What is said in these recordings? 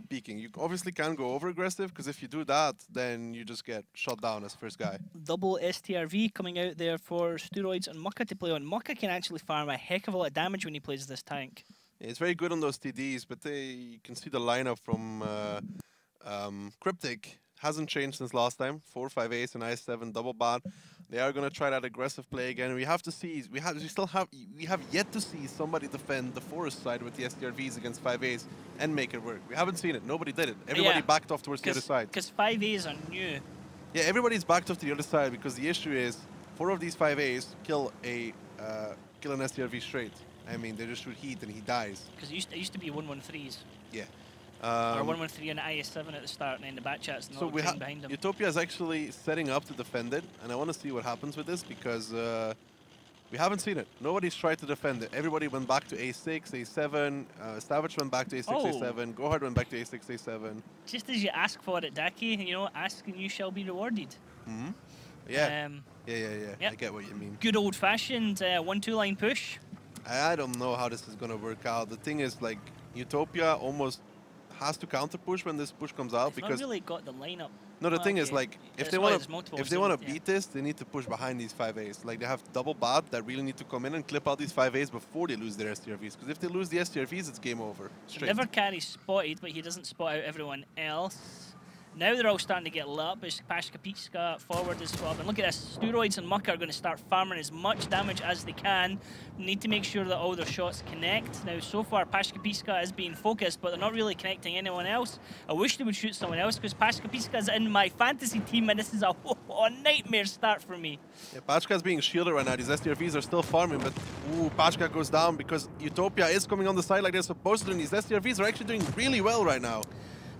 keep peeking. You obviously can't go over aggressive, because if you do that, then you just get shot down as first guy. Double STRV coming out there for Steroids and Mucka to play on. Mucka can actually farm a heck of a lot of damage when he plays this tank. Yeah, it's very good on those TDs, but you can see the lineup from CryptiK hasn't changed since last time. 4-5 ace and i7 double bot. They are gonna try that aggressive play again. We have to see. We have yet to see somebody defend the forest side with the STRVs against 5 ace and make it work. We haven't seen it. Nobody did it. Everybody backed off towards the other side. Because 5 A's are new. Yeah, everybody's backed off to the other side because the issue is 4 of these 5 A's kill an STRV straight. I mean, they just shoot heat and he dies. Because it used to be 113s. Yeah. Or 113 and IS7 at the start, and then the back chat's not behind them. Utopia is actually setting up to defend it, and I want to see what happens with this because we haven't seen it. Nobody's tried to defend it. Everybody went back to A6, A7. Savage went back to A6, A7. Gohard went back to A6, A7. Just as you ask for it, Daki, you know, ask and you shall be rewarded. Mm-hmm. Yeah. Yeah. I get what you mean. Good old-fashioned 1-2 line push. I don't know how this is going to work out. The thing is, like, Utopia almost has to counter push when this push comes out because not really got the lineup. No, the thing is, like, if they want to beat this, they need to push behind these 5As. Like, they have double bot that really need to come in and clip out these 5As before they lose their STRVs. Because if they lose the STRVs, it's game over. Straight. Never carry spotted, but he doesn't spot out everyone else. Now they're all starting to get lit up as Pashka forward as well. And look at this, Steroids and Mucka are going to start farming as much damage as they can. Need to make sure that all their shots connect. Now, so far, Pashka is being focused, but they're not really connecting anyone else. I wish they would shoot someone else, because Pashka is in my fantasy team, and this is a nightmare start for me. Yeah, Pashka is being shielded right now. These STRVs are still farming, but Pashka goes down because Utopia is coming on the side like they're supposed to, and these STRVs are actually doing really well right now.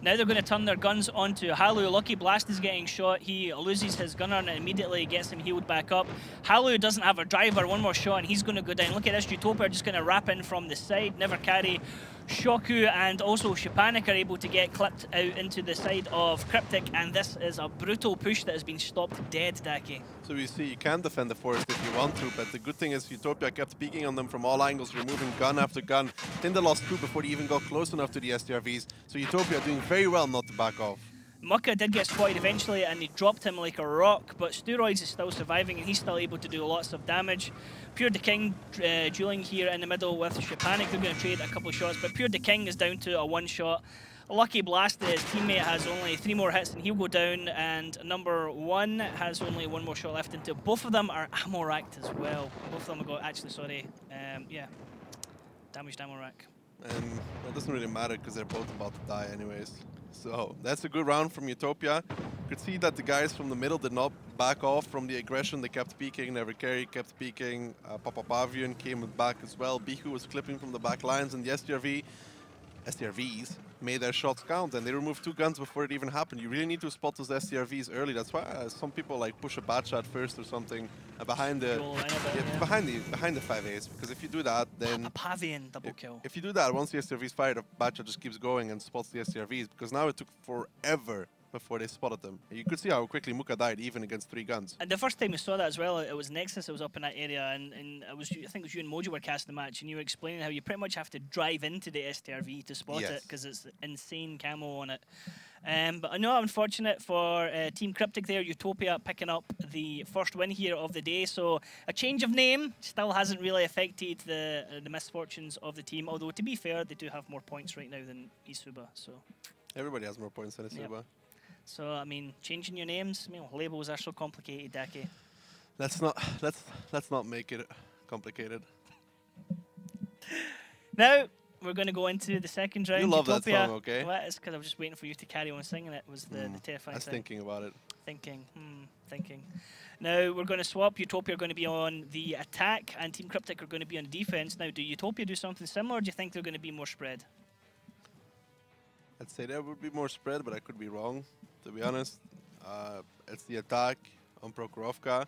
Now they're going to turn their guns onto Halu. Lucky Blast is getting shot. He loses his gunner and immediately gets him healed back up. Halu doesn't have a driver. One more shot and he's going to go down. Look at this. Utopia are just going to wrap in from the side. Never carry. Shoku and also Shepanik are able to get clipped out into the side of CryptiK, and this is a brutal push that has been stopped dead, Daki. So you see, you can defend the forest if you want to, but the good thing is Utopia kept peeking on them from all angles, removing gun after gun. Then they lost 2 before they even got close enough to the STRVs, so Utopia doing very well not to back off. Mucka did get spotted eventually and they dropped him like a rock, but Steroids is still surviving and he's still able to do lots of damage. Pure the King dueling here in the middle with Shepanik. They're going to trade a couple of shots, but Pure the King is down to a 1-shot. Lucky Blast, his teammate, has only 3 more hits and he'll go down, and number 1 has only 1 more shot left until both of them are ammo racked as well. Both of them have got, damaged ammo rack. And it doesn't really matter because they're both about to die anyways. So that's a good round from Utopia. You could see that the guys from the middle did not back off from the aggression. They kept peeking, Never Carry kept peeking. Papapavian came back as well. Bihu was clipping from the back lines, and the STRVs made their shots count, and they removed 2 guns before it even happened. You really need to spot those STRVs early. That's why some people like push a bad shot first or something behind the behind the 5As, because if you do that, then Papavian double kill. If you do that, once the STRVs fire, the bad shot just keeps going and spots the STRVs, because now it took forever before they spotted them. You could see how quickly Muka died even against 3 guns. And the first time we saw that as well, it was Nexus that was up in that area, and I think it was you and Mojo were casting the match, and you were explaining how you pretty much have to drive into the STRV to spot it, because it's insane camo on it. But I know, unfortunate for Team CryptiK there, Utopia picking up the first win here of the day. So a change of name still hasn't really affected the misfortunes of the team, although to be fair, they do have more points right now than Isuba. So everybody has more points than Isuba. Yep. So I mean, changing your names, labels are so complicated, Daki. Let's not make it complicated. Now we're going to go into the second round. You love Utopia. that song, okay? Well, it's because I was just waiting for you to carry on singing it. Was the terrifying I was thinking about it. Thinking. Now we're going to swap. Utopia are going to be on the attack, and Team CryptiK are going to be on defense. Now, do Utopia do something similar, or do you think they're going to be more spread? I'd say there would be more spread, but I could be wrong, to be honest. It's the attack on Prokhorovka.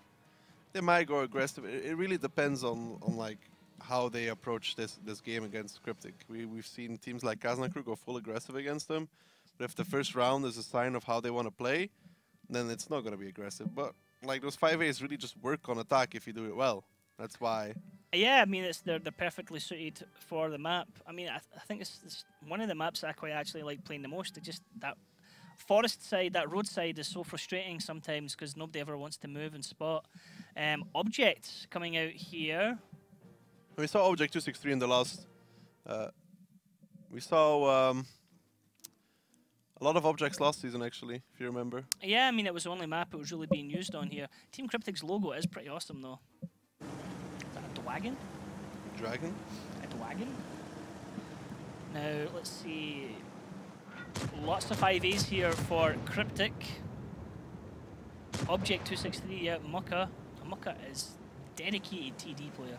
They might go aggressive. It really depends on like how they approach this game against CryptiK. We've seen teams like Kaznakru go full aggressive against them, but if the first round is a sign of how they want to play, then it's not going to be aggressive. But like those 5As really just work on attack if you do it well. That's why. Yeah, I mean, they're perfectly suited for the map. I mean, I think it's one of the maps I quite actually like playing the most. Just that forest side, that road side is so frustrating sometimes because nobody ever wants to move and spot. Objects coming out here. We saw Object 263 in the last. We saw a lot of objects last season, actually, if you remember. Yeah, I mean, it was the only map it was really being used on here. Team CryptiK's logo is pretty awesome, though. Is that a dragon? Dragon? A dragon? Now, let's see. Lots of 5As here for CryptiK. Object 263, yeah, Mucka. Mucka is dedicated TD player.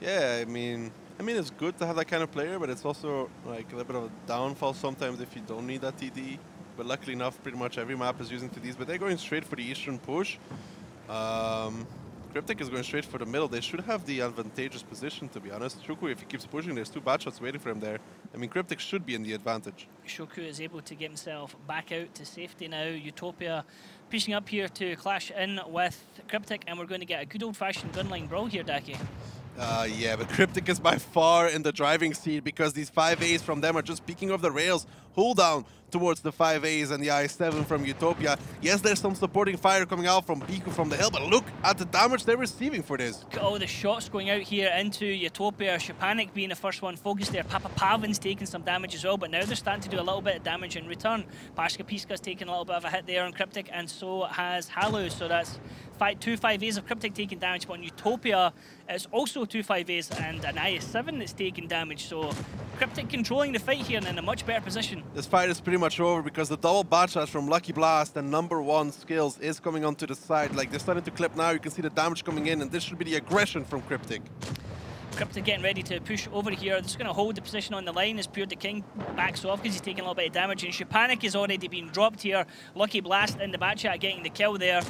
Yeah, I mean, it's good to have that kind of player, but it's also like a little bit of a downfall sometimes if you don't need that TD. But luckily enough, pretty much every map is using TDs. But they're going straight for the eastern push. CryptiK is going straight for the middle. They should have the advantageous position, to be honest. Shoku, if he keeps pushing, there's 2 bad shots waiting for him there. I mean, CryptiK should be in the advantage. Shoku is able to get himself back out to safety now. Utopia pushing up here to clash in with CryptiK, and we're going to get a good old-fashioned gunline brawl here, Daki. Yeah, but CryptiK is by far in the driving seat because these 5As from them are just peeking off the rails. Hold down towards the 5As and the I-7 from Utopia. Yes, there's some supporting fire coming out from Biku from the hill, but look at the damage they're receiving for this. Look at all the shots going out here into Utopia. Shepanik being the first one focused there. Papa Pavin's taking some damage as well, but now they're starting to do a little bit of damage in return. Pashka Piska's taking a little bit of a hit there on CryptiK, and so has Halu. So that's 2 5As of CryptiK taking damage, but on Utopia, it's also 2 5As and an IS-7 that's taking damage. So CryptiK controlling the fight here and in a much better position. This fight is pretty much over because the double bad shots from Lucky Blast and #1 skills is coming onto the side. Like, they're starting to clip now. You can see the damage coming in, and this should be the aggression from CryptiK. CryptiK getting ready to push over here. They're just going to hold the position on the line as Pure the King backs off because he's taking a little bit of damage. And Shepanik is already being dropped here. Lucky Blast in the back chat getting the kill there.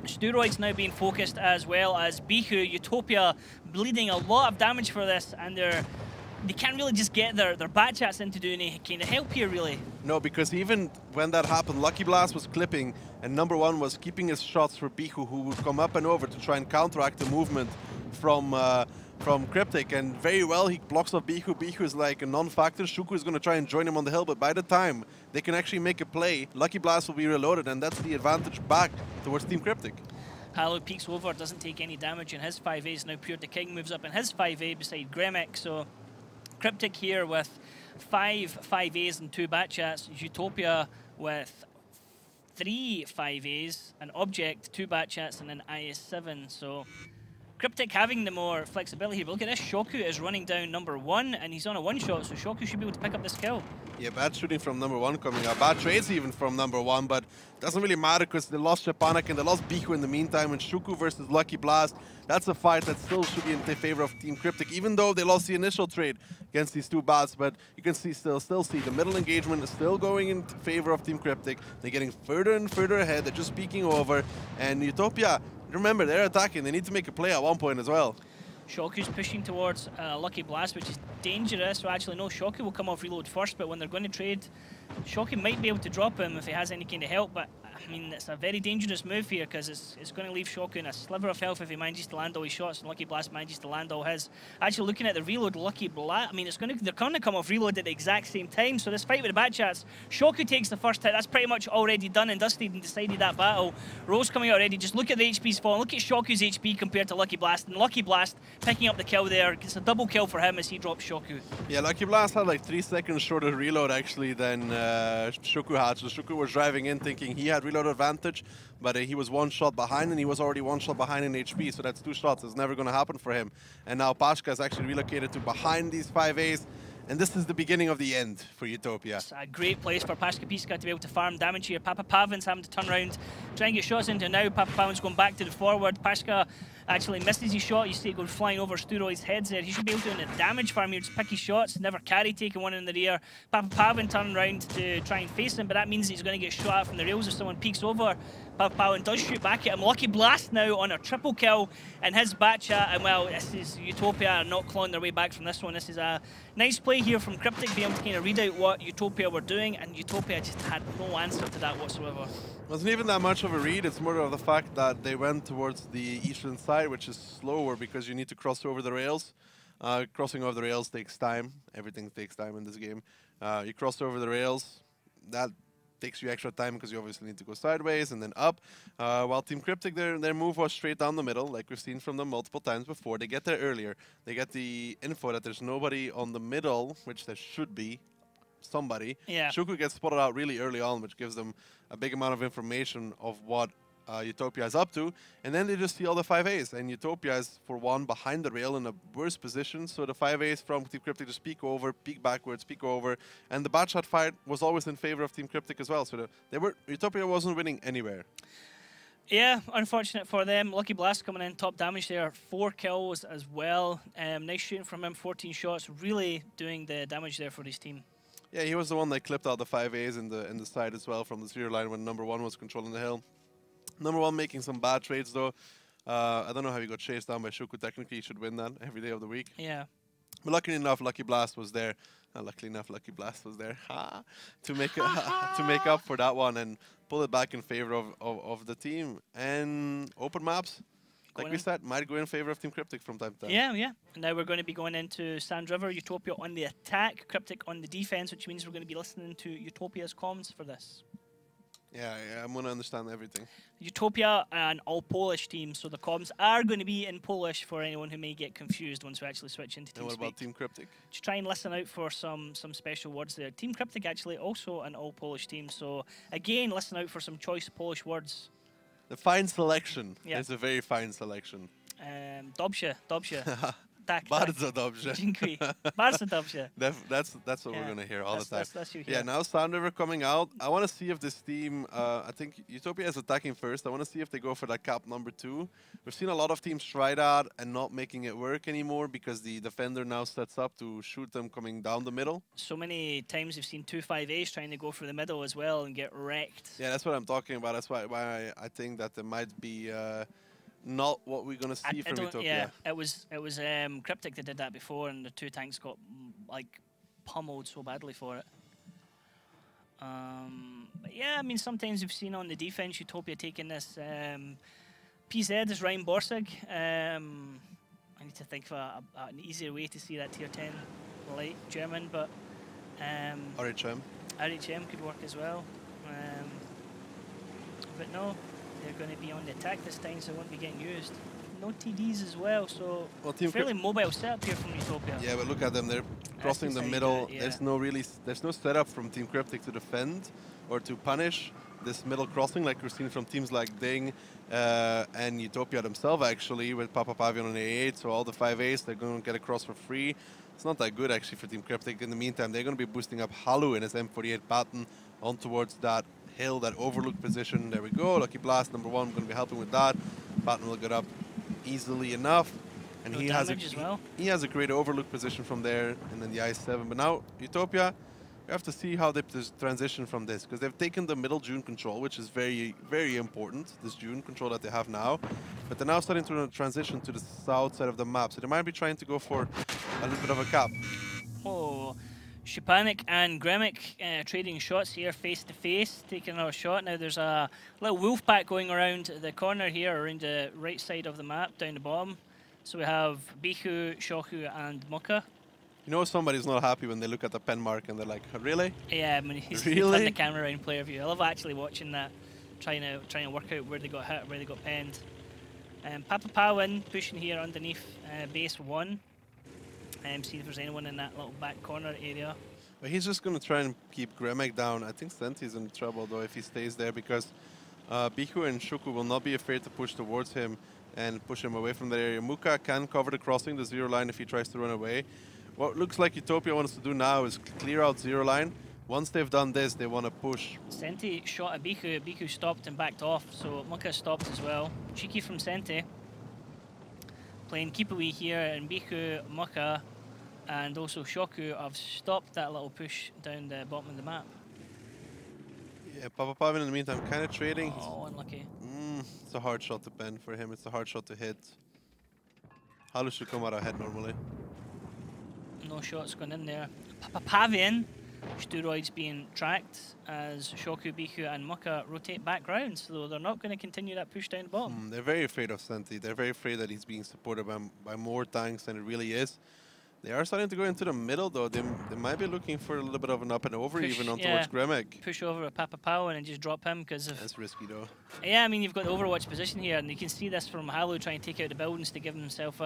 Steroids now being focused as well as Biku. Utopia bleeding a lot of damage for this, and they can't really just get their bat chats into doing any kind of help here, really. No, because even when that happened, Lucky Blast was clipping, and #1 was keeping his shots for Biku, who would come up and over to try and counteract the movement from CryptiK, and very well he blocks off Biku. Biku is like a non-factor. Shuku is going to try and join him on the hill, but by the time they can actually make a play, Lucky Blast will be reloaded, and that's the advantage back towards Team CryptiK. Halu peeks over, doesn't take any damage in his 5As. Now Pure the King moves up in his 5A beside Gremic, so CryptiK here with 5 5As and 2 bat chats. Utopia with 3 5As, an Object, 2 bat chats, and an IS-7. So CryptiK having the more flexibility. But look at this, Shoku is running down #1, and he's on a 1-shot, so Shoku should be able to pick up this kill. Yeah, bad shooting from #1 coming out. Bad trades even from #1, but it doesn't really matter because they lost Shepanik and they lost Biku in the meantime. And Shuku versus Lucky Blast, that's a fight that still should be in favor of Team CryptiK, even though they lost the initial trade against these 2 bats. But you can see still see the middle engagement is still going in favor of Team CryptiK. They're getting further and further ahead. They're just peeking over. And Utopia, remember, they're attacking. They need to make a play at one point as well. Shoku's pushing towards Lucky Blast, which is dangerous. So actually, no, Shoku will come off reload first, but when they're going to trade, Shoku might be able to drop him if he has any kind of help, but I mean, it's a very dangerous move here because it's going to leave Shoku in a sliver of health if he manages to land all his shots, and Lucky Blast manages to land all his. Actually, looking at the reload, Lucky Blast, I mean, they're going to come off reload at the exact same time, so this fight with the bat chats, Shoku takes the first hit. That's pretty much already done and dusted and decided that battle. Rose coming out already. Just look at the HP's falling. Look at Shoku's HP compared to Lucky Blast, and Lucky Blast picking up the kill there. It's a double kill for him as he drops Shoku. Yeah, Lucky Blast had like 3 seconds shorter reload actually than Shoku had. So Shoku was driving in thinking he had reload advantage, but he was 1 shot behind, and he was already 1 shot behind in HP, so that's 2 shots. It's never going to happen for him. And now Pashka is actually relocated to behind these 5As, and this is the beginning of the end for Utopia. It's a great place for Pashka Piska to be able to farm damage here. Papa Pavin's having to turn around, try and get shots into now. Papa Pavin's going back to the forward. Pashka actually misses his shot. You see it going flying over Steroid's heads there. He should be able to do a damage farm here, just pick his shots, never carry, taking one in the rear. Papa Pavin turning around to try and face him, but that means he's going to get shot out from the rails if someone peeks over. Papawan does shoot back at him. Lucky Blast now on a triple kill in his Batcha. And well, this is Utopia are not clawing their way back from this one. This is a nice play here from CryptiK, being able to kind of read out what Utopia were doing, and Utopia just had no answer to that whatsoever. It wasn't even that much of a read. It's more of the fact that they went towards the eastern side, which is slower because you need to cross over the rails. Crossing over the rails takes time. Everything takes time in this game. You cross over the rails, that takes you extra time because you obviously need to go sideways and then up. While Team CryptiK, their move was straight down the middle, like we've seen from them multiple times before. They get there earlier. They get the info that there's nobody on the middle, which there should be somebody. Yeah. Shuku gets spotted out really early on, which gives them a big amount of information of what Utopia is up to, and then they just see all the 5As, and Utopia is, for one, behind the rail in a worse position, so the 5As from Team CryptiK just peek over, peek backwards, peek over, and the bad shot fight was always in favor of Team CryptiK as well, so Utopia wasn't winning anywhere. Yeah, unfortunate for them. Lucky Blast coming in, top damage there, 4 kills as well. Nice shooting from him, 14 shots, really doing the damage there for his team. Yeah, he was the one that clipped out the 5As in the side as well from the 0 line when number 1 was controlling the hill. Number 1 making some bad trades though. I don't know how he got chased down by Shuku. Technically, he should win that every day of the week. Yeah. But luckily enough, Lucky Blast was there. Luckily enough, Lucky Blast was there to make up for that one and pull it back in favor of the team. And open maps, like we said, might go in favor of Team CryptiK from time to time. Yeah, yeah. And now we're going to be going into Sand River. Utopia on the attack, CryptiK on the defense, which means we're going to be listening to Utopia's comms for this. Yeah, I'm going to understand everything. Utopia, an all-Polish team, so the comms are going to be in Polish for anyone who may get confused once we actually switch into TeamSpeak. And what about Team CryptiK? Just try and listen out for some special words there. Team CryptiK actually also an all-Polish team, so again, listen out for some choice Polish words. The fine selection. Yeah. It's a very fine selection. Dobrze. Tak, Bardzo dobrze. Dziękuję. Bardzo dobrze. That's what we're going to hear all the time. That's you yeah, now Sand River coming out. I want to see if this team, I think Utopia is attacking first. I want to see if they go for that cap number 2. We've seen a lot of teams try that and not making it work anymore because the defender now sets up to shoot them coming down the middle. So many times we've seen 2 5As trying to go for the middle as well and get wrecked. Yeah, that's what I'm talking about. That's why I think that there might be not what we're gonna see from Utopia. Yeah, it was CryptiK that did that before, and the 2 tanks got like pummeled so badly for it. But yeah, I mean sometimes we've seen on the defense Utopia taking this. PZ is Ryan Borsig. I need to think of an easier way to see that tier 10 light German, but RHM could work as well. But no. They're going to be on the attack this time, so they won't be getting used. No TDs as well, so fairly mobile setup here from Utopia. Yeah, but look at them. They're crossing the middle. Yeah. There's no setup from Team CryptiK to defend or to punish this middle crossing like we're seeing from teams like Ding and Utopia themselves, actually, with Papa Pavion on A8. So all the 5As, they're going to get across for free. It's not that good, actually, for Team CryptiK. In the meantime, they're going to be boosting up Halu in his M48 pattern on towards that hill, that overlook position. There we go. Lucky Blast, number 1, going to be helping with that. Patton will get up easily enough. And no he has a great overlook position from there, and then the I7. But now, Utopia, we have to see how they transition from this, because they've taken the middle June control, which is very, very important, this June control that they have now. But they're now starting to transition to the south side of the map, so they might be trying to go for a little bit of a cap. Oh, Shepanik and Gremic trading shots here face to face, taking another shot. Now there's a little wolf pack going around the corner here, around the right side of the map, down the bottom. So we have Bihu, Shoku, and Muka. You know somebody's not happy when they look at the pen mark and they're like, really? Yeah, I mean, he's really? turned the camera around player view. I love actually watching that, trying to work out where they got hit, where they got penned. Papa Pawin pushing here underneath base 1. See if there's anyone in that little back corner area. But he's just going to try and keep Gremic down. I think Senti's in trouble, though, if he stays there, because Bihu and Shuku will not be afraid to push towards him and push him away from the area. Muka can cover the crossing, the 0 line, if he tries to run away. What looks like Utopia wants to do now is clear out 0 line. Once they've done this, they want to push. Senti shot at Bihu. Bihu stopped and backed off, so Muka stopped as well. Cheeky from Senti. Playing keep away here, and Bihu, Muka, and also Shoku have stopped that little push down the bottom of the map. Yeah, Papa Pavin in the meantime kind of trading. Oh, unlucky. It's a hard shot to pen for him. It's a hard shot to hit. Halu should come out ahead normally. No shots going in there. Papa Pavin, steroids being tracked as Shoku, Biku and Muka rotate back round, so they're not going to continue that push down the bottom. They're very afraid of Senti. They're very afraid that he's being supported by more tanks than it really is. They are starting to go into the middle though. They might be looking for a little bit of an up and over push, even on towards Gremek. Push over a Papa Pavin and just drop him because of... That's risky though. Yeah, I mean, you've got the Overwatch position here, and you can see this from Halu trying to take out the buildings to give himself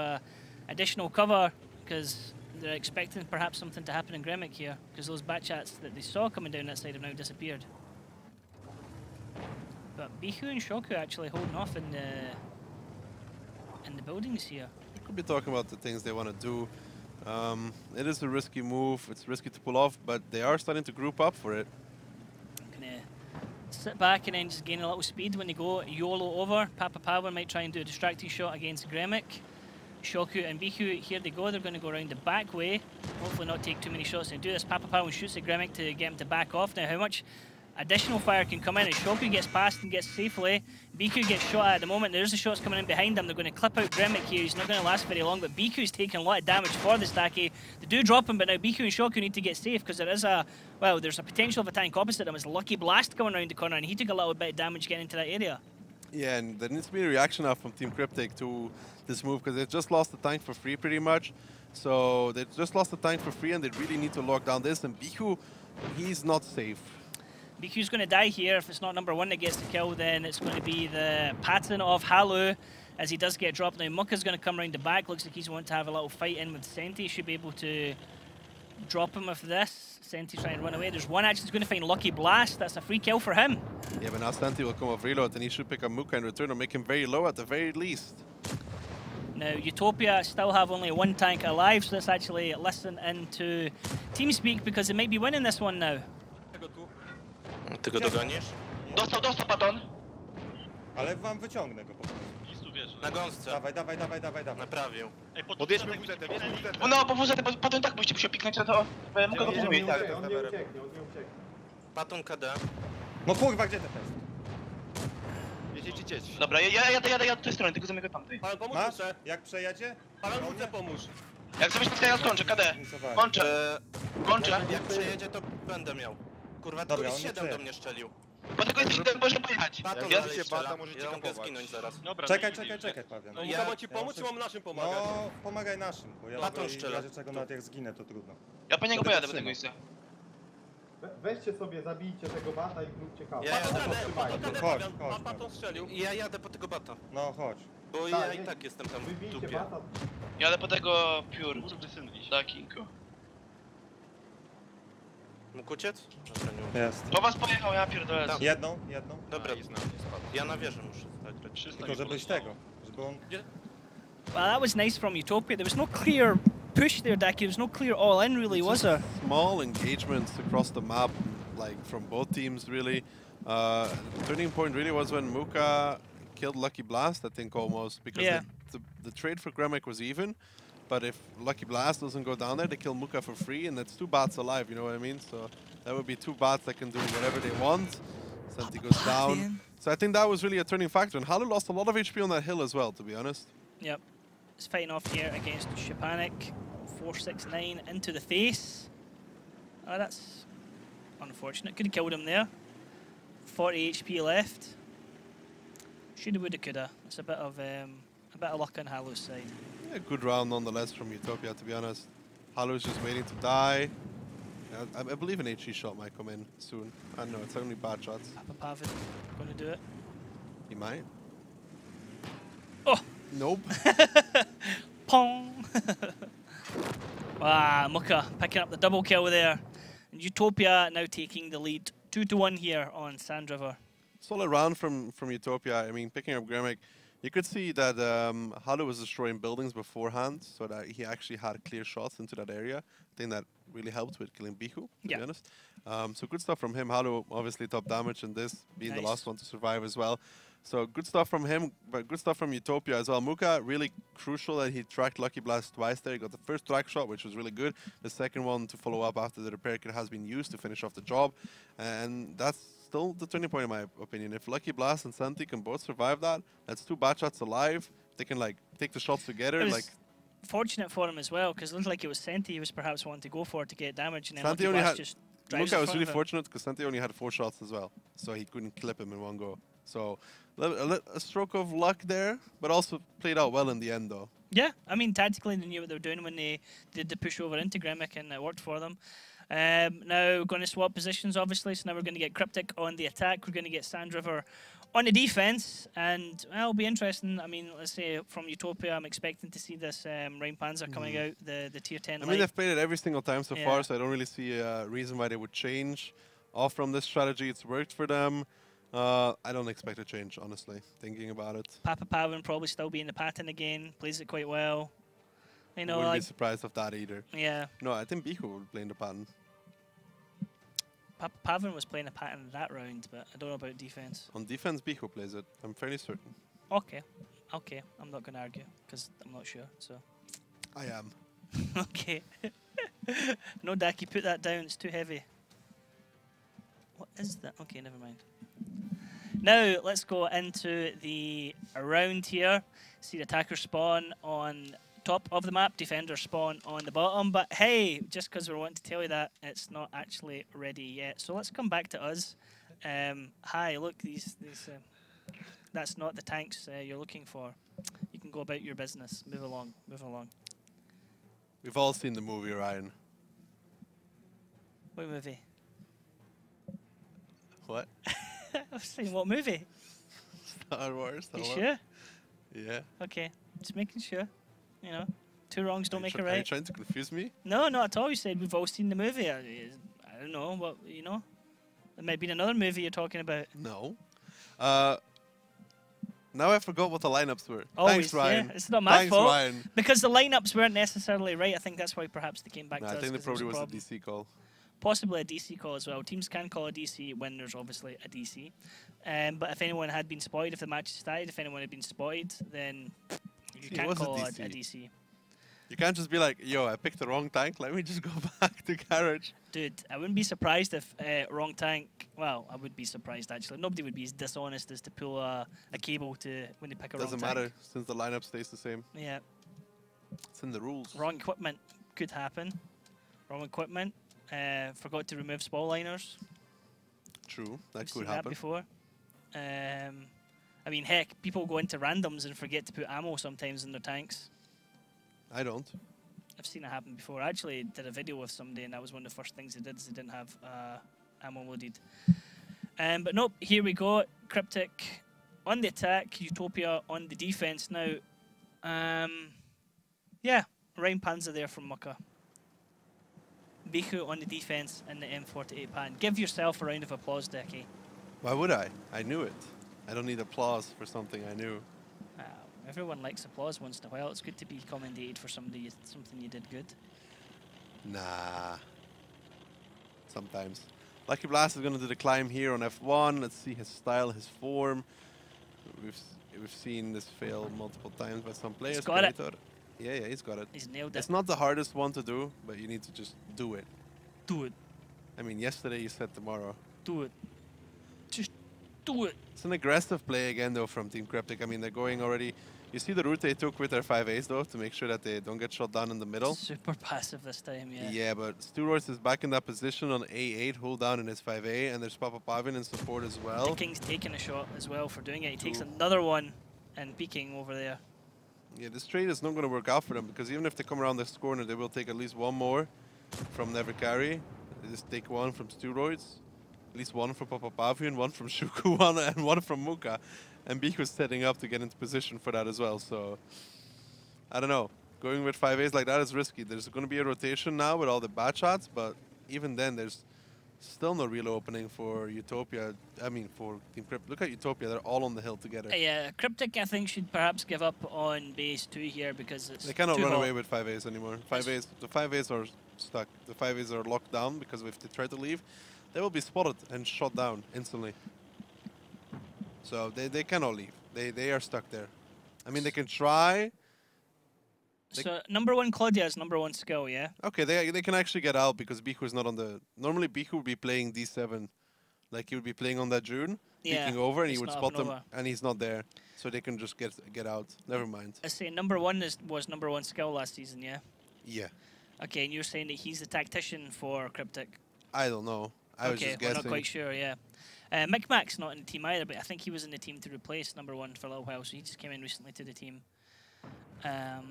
additional cover, because they're expecting perhaps something to happen in Gremek here, because those Batchats that they saw coming down that side have now disappeared. But Bihu and Shoku actually holding off in the buildings here. We could be talking about the things they want to do. It is a risky move, it's risky to pull off, but they are starting to group up for it. Gonna sit back and then just gain a little speed when they go YOLO over. Papa Pavin might try and do a distracting shot against Gremek. Shoku and Biku, here they go, they're going to go around the back way. Hopefully not take too many shots and do this. Papa Pavin shoots at Gremek to get him to back off. Now how much additional fire can come in as Shoku gets past and gets safely. Biku gets shot at the moment. There's the shots coming in behind him. They're going to clip out Gremek here. He's not going to last very long, but Biku's taking a lot of damage for the Stacky. They do drop him, but now Biku and Shoku need to get safe because there is there's a potential of a tank opposite him. It's Lucky Blast coming around the corner, and he took a little bit of damage getting into that area. Yeah, and there needs to be a reaction now from Team CryptiK to this move because they just lost the tank for free pretty much. So they just lost the tank for free and they really need to lock down this, and Biku, he's not safe. Biku's going to die here. If it's not number one that gets the kill, then it's going to be the pattern of Halu as he does get dropped. Now Muka's going to come around the back. Looks like he's wanting to have a little fight in with Senti. Should be able to drop him with this. Senti's trying to run away. There's one actually who's going to find Lucky Blast. That's a free kill for him. Yeah, but now Senti will come off reload and he should pick up Muka in return or make him very low at the very least. Now Utopia still have only one tank alive, so let's actually listen into TeamSpeak because they might be winning this one now. Ty go dogonisz? Dostał Paton. Ale wam wyciągnę go po prostu. Na gąsce. Dawaj. Naprawił. Podjedźmy WZ. No, bo WZ, Paton tak byście musiał piknąć, to mogę go pomówić. On nie ucieknie. Paton KD. No kurwa, gdzie ten jest? Jedź. Dobra, ja jadę do tej strony, tylko zamykam tamtej. Paweł, pomóż Masz? muszę. Jak przejedzie? Paweł, muszę pomóż. Jak sobie spotkania skończę, KD. Kończę. Jak przejedzie, to będę miał. Kurwa, Dobra, tu on nie 7 do przejedzie. mnie strzelił. Bo tylko jest jeden, można pojechać. Paton Ja- dalej strzela. Ja mogę zginąć zaraz. Dobra. Czekaj, Paweł. No, muszę ci pomóc, czy mam naszym pomagać? No, pomagaj naszym, bo ja Paton w strzela. razie czego nawet jak zginę, to trudno. Ja po niego pojadę do tego miejsca. Weźcie sobie, zabijcie tego bata i zróbcie kawał. Ja jadę. Chodź, A Paton strzelił. Ja jadę po tego bata. No chodź. Bo ja i tak jestem tam w Wybijcie dupie. bata. Jadę po tego Pure. Da Kinko. Mógł uciec? Dobra, nie umiem. Jest. Po was pojechał, ja pierdolę. Tam. Jedną. Dobra, ja na wieżę muszę stać. Tylko żebyś tego, żeby on... Well, that was nice from Utopia. There was no clear push there, Daki. There was no clear all-in, really, was there? Small engagements across the map, like from both teams, really. The turning point really was when Muka killed Lucky Blast, I think, almost, because Yeah. the trade for Gremek was even. But if Lucky Blast doesn't go down there, they kill Muka for free, and that's two bots alive, you know what I mean? So that would be two bots that can do whatever they want. Senti goes down. So I think that was really a turning factor. And Halu lost a lot of HP on that hill as well, to be honest. Yep. It's fighting off here against Shapanik. 469 into the face. Oh, that's unfortunate. Could have killed him there. 40 HP left. Shoulda, woulda, coulda. It's a bit of luck on Halu's side. Yeah, good round nonetheless from Utopia, to be honest. Halu's just waiting to die. I believe an HE shot might come in soon. I don't know, it's only bad shots. Papa Pavin going to do it. He might. Oh! Nope. Pong! Muka picking up the double kill there. And Utopia now taking the lead 2-1 here on Sand River. Solid round from Utopia. I mean, picking up Gremek, you could see that Halu was destroying buildings beforehand, so that he actually had clear shots into that area. I think that really helped with killing Bihu, to be honest. So good stuff from him. Halu obviously top damage in this, being the last one to survive as well. So good stuff from him, but good stuff from Utopia as well. Muka, really crucial that he tracked Lucky Blast twice there. He got the first track shot, which was really good. The second one to follow up after the repair kit has been used to finish off the job. And that's still the turning point in my opinion. If Lucky Blast and Santi can both survive that, that's 2 bad shots alive. They can like take the shots together. It was Like fortunate for him as well, because it looked like it was Senti he was perhaps wanting to go for to get damage, and then Santi Lucky only Blast had. just drives Luca in was front really of him. fortunate because Santi only had 4 shots as well, so he couldn't clip him in one go. So a stroke of luck there, but also played out well in the end though. Yeah, I mean, tactically they knew what they were doing when they did the push over into Grimic, and it worked for them. Now, going to swap positions, obviously, so now we're going to get CryptiK on the attack. We're going to get Sandriver on the defense, and well, it'll be interesting. I mean, let's say from Utopia, I'm expecting to see this Rain Panzer coming out, the tier 10 I mean, light. they've played it every single time so Yeah. far, so I don't really see a reason why they would change off from this strategy. It's worked for them. I don't expect a change, honestly, thinking about it. Papa Pavin probably still be in the pattern again, plays it quite well. You know, Wouldn't be like, surprised of that either. yeah, No, I think Biko would play in the pattern. Papa Pavin was playing a pattern that round, but I don't know about defense. On defense, Biko plays it. I'm fairly certain. Okay, okay, I'm not going to argue, because I'm not sure, so. I am. Okay. No, Daki, put that down. It's too heavy. What is that? Okay, never mind. Now, let's go into the round here. See the attacker spawn on top of the map, defender spawn on the bottom. But hey, just because we're wanting to tell you that, it's not actually ready yet. So let's come back to us. Hi, look, these that's not the tanks you're looking for. You can go about your business. Move along, move along. We've all seen the movie, Ryan. What movie? What? I was saying, what movie? Star Wars. You hello? sure? Yeah. Okay, just making sure. You know, 2 wrongs don't make a Are you right. trying to confuse me? No, not at all. You said we've all seen the movie. I don't know, what, you know. There might be another movie you're talking about. No. Now I forgot what the lineups were. Always, Thanks, Ryan. yeah. It's not my Thanks, fault. Ryan. Because the lineups weren't necessarily right. I think that's why perhaps they came back No, to I us. think it 'cause there probably was a a problem. DC call. Possibly a DC call as well. Teams can call a DC when there's obviously a DC. But if anyone had been spotted, if the match started, if anyone had been spotted, then you See, it can't was a call a DC. DC. You can't just be like, yo, I picked the wrong tank. Let me just go back to garage. Dude, I wouldn't be surprised if wrong tank. Well, I would be surprised actually. Nobody would be as dishonest as to pull a cable to when they pick a Doesn't wrong matter tank. since the lineup stays the same. Yeah, It's in the rules. wrong equipment could happen. Wrong equipment. Forgot to remove spall liners. True, that We've could seen that happen. before. I mean, heck, people go into randoms and forget to put ammo sometimes in their tanks. I don't. I've seen it happen before. I actually did a video with somebody, and that was one of the first things they did. Is they didn't have ammo loaded. But nope, here we go. CryptiK on the attack, Utopia on the defense. Now, yeah, Rain Panzer there from Mucka. Biku on the defense and the M48 pan. Give yourself a round of applause, Deki. Why would I? I knew it. I don't need applause for something I knew. Everyone likes applause once in a while. It's good to be commended for something you did good. Nah. Sometimes. Lucky Blast is going to do the climb here on F1. Let's see his style, his form. We've seen this fail multiple times by some players. got it. Creator. Yeah, he's got it. He's nailed it. It's not the hardest one to do, but you need to just do it. Do it. I mean, yesterday you said tomorrow. Do it. Just do it. It's an aggressive play again, though, from Team CryptiK. I mean, they're going already. You see the route they took with their 5As, though, to make sure that they don't get shot down in the middle. Super passive this time, yeah. Yeah, but Steroids is back in that position on A8, hold down in his 5A, and there's Papa Pavin in support as well. The King's taking a shot as well for doing it. He takes Ooh. another one and peeking over there. Yeah, this trade is not going to work out for them, because even if they come around this corner, they will take at least one more from Never Carry. They just take one from Steroids, at least one from Papa Pavin, one from Shuku, and one from Muka. And Biku's setting up to get into position for that as well, so I don't know. Going with 5As like that is risky. There's going to be a rotation now with all the bad shots, but even then there's still no real opening for Utopia. I mean, for Team CryptiK. Look at Utopia, they're all on the hill together. Yeah, CryptiK I think should perhaps give up on base 2 here because it's They cannot too run hot. away with 5As anymore. 5As, the 5As are stuck. The 5As are locked down because if they try to leave, they will be spotted and shot down instantly. So they cannot leave. They are stuck there. I mean, they can try. So number 1 Claudia is number 1 skill, yeah? Okay, they can actually get out because Biku is not on the... Normally Biku would be playing D7 Like he would be playing on that June, Yeah, peeking over, and he it's would not up spot and them, over. and he's not there, so they can just get out. Never mind. I say number one was number one skill last season, yeah. Yeah, Okay, and you're saying that he's the tactician for CryptiK. I don't know. I was Okay, just we're guessing. not quite sure, yeah. Micmac's not in the team either, but I think he was in the team to replace number one for a little while, so he just came in recently to the team. I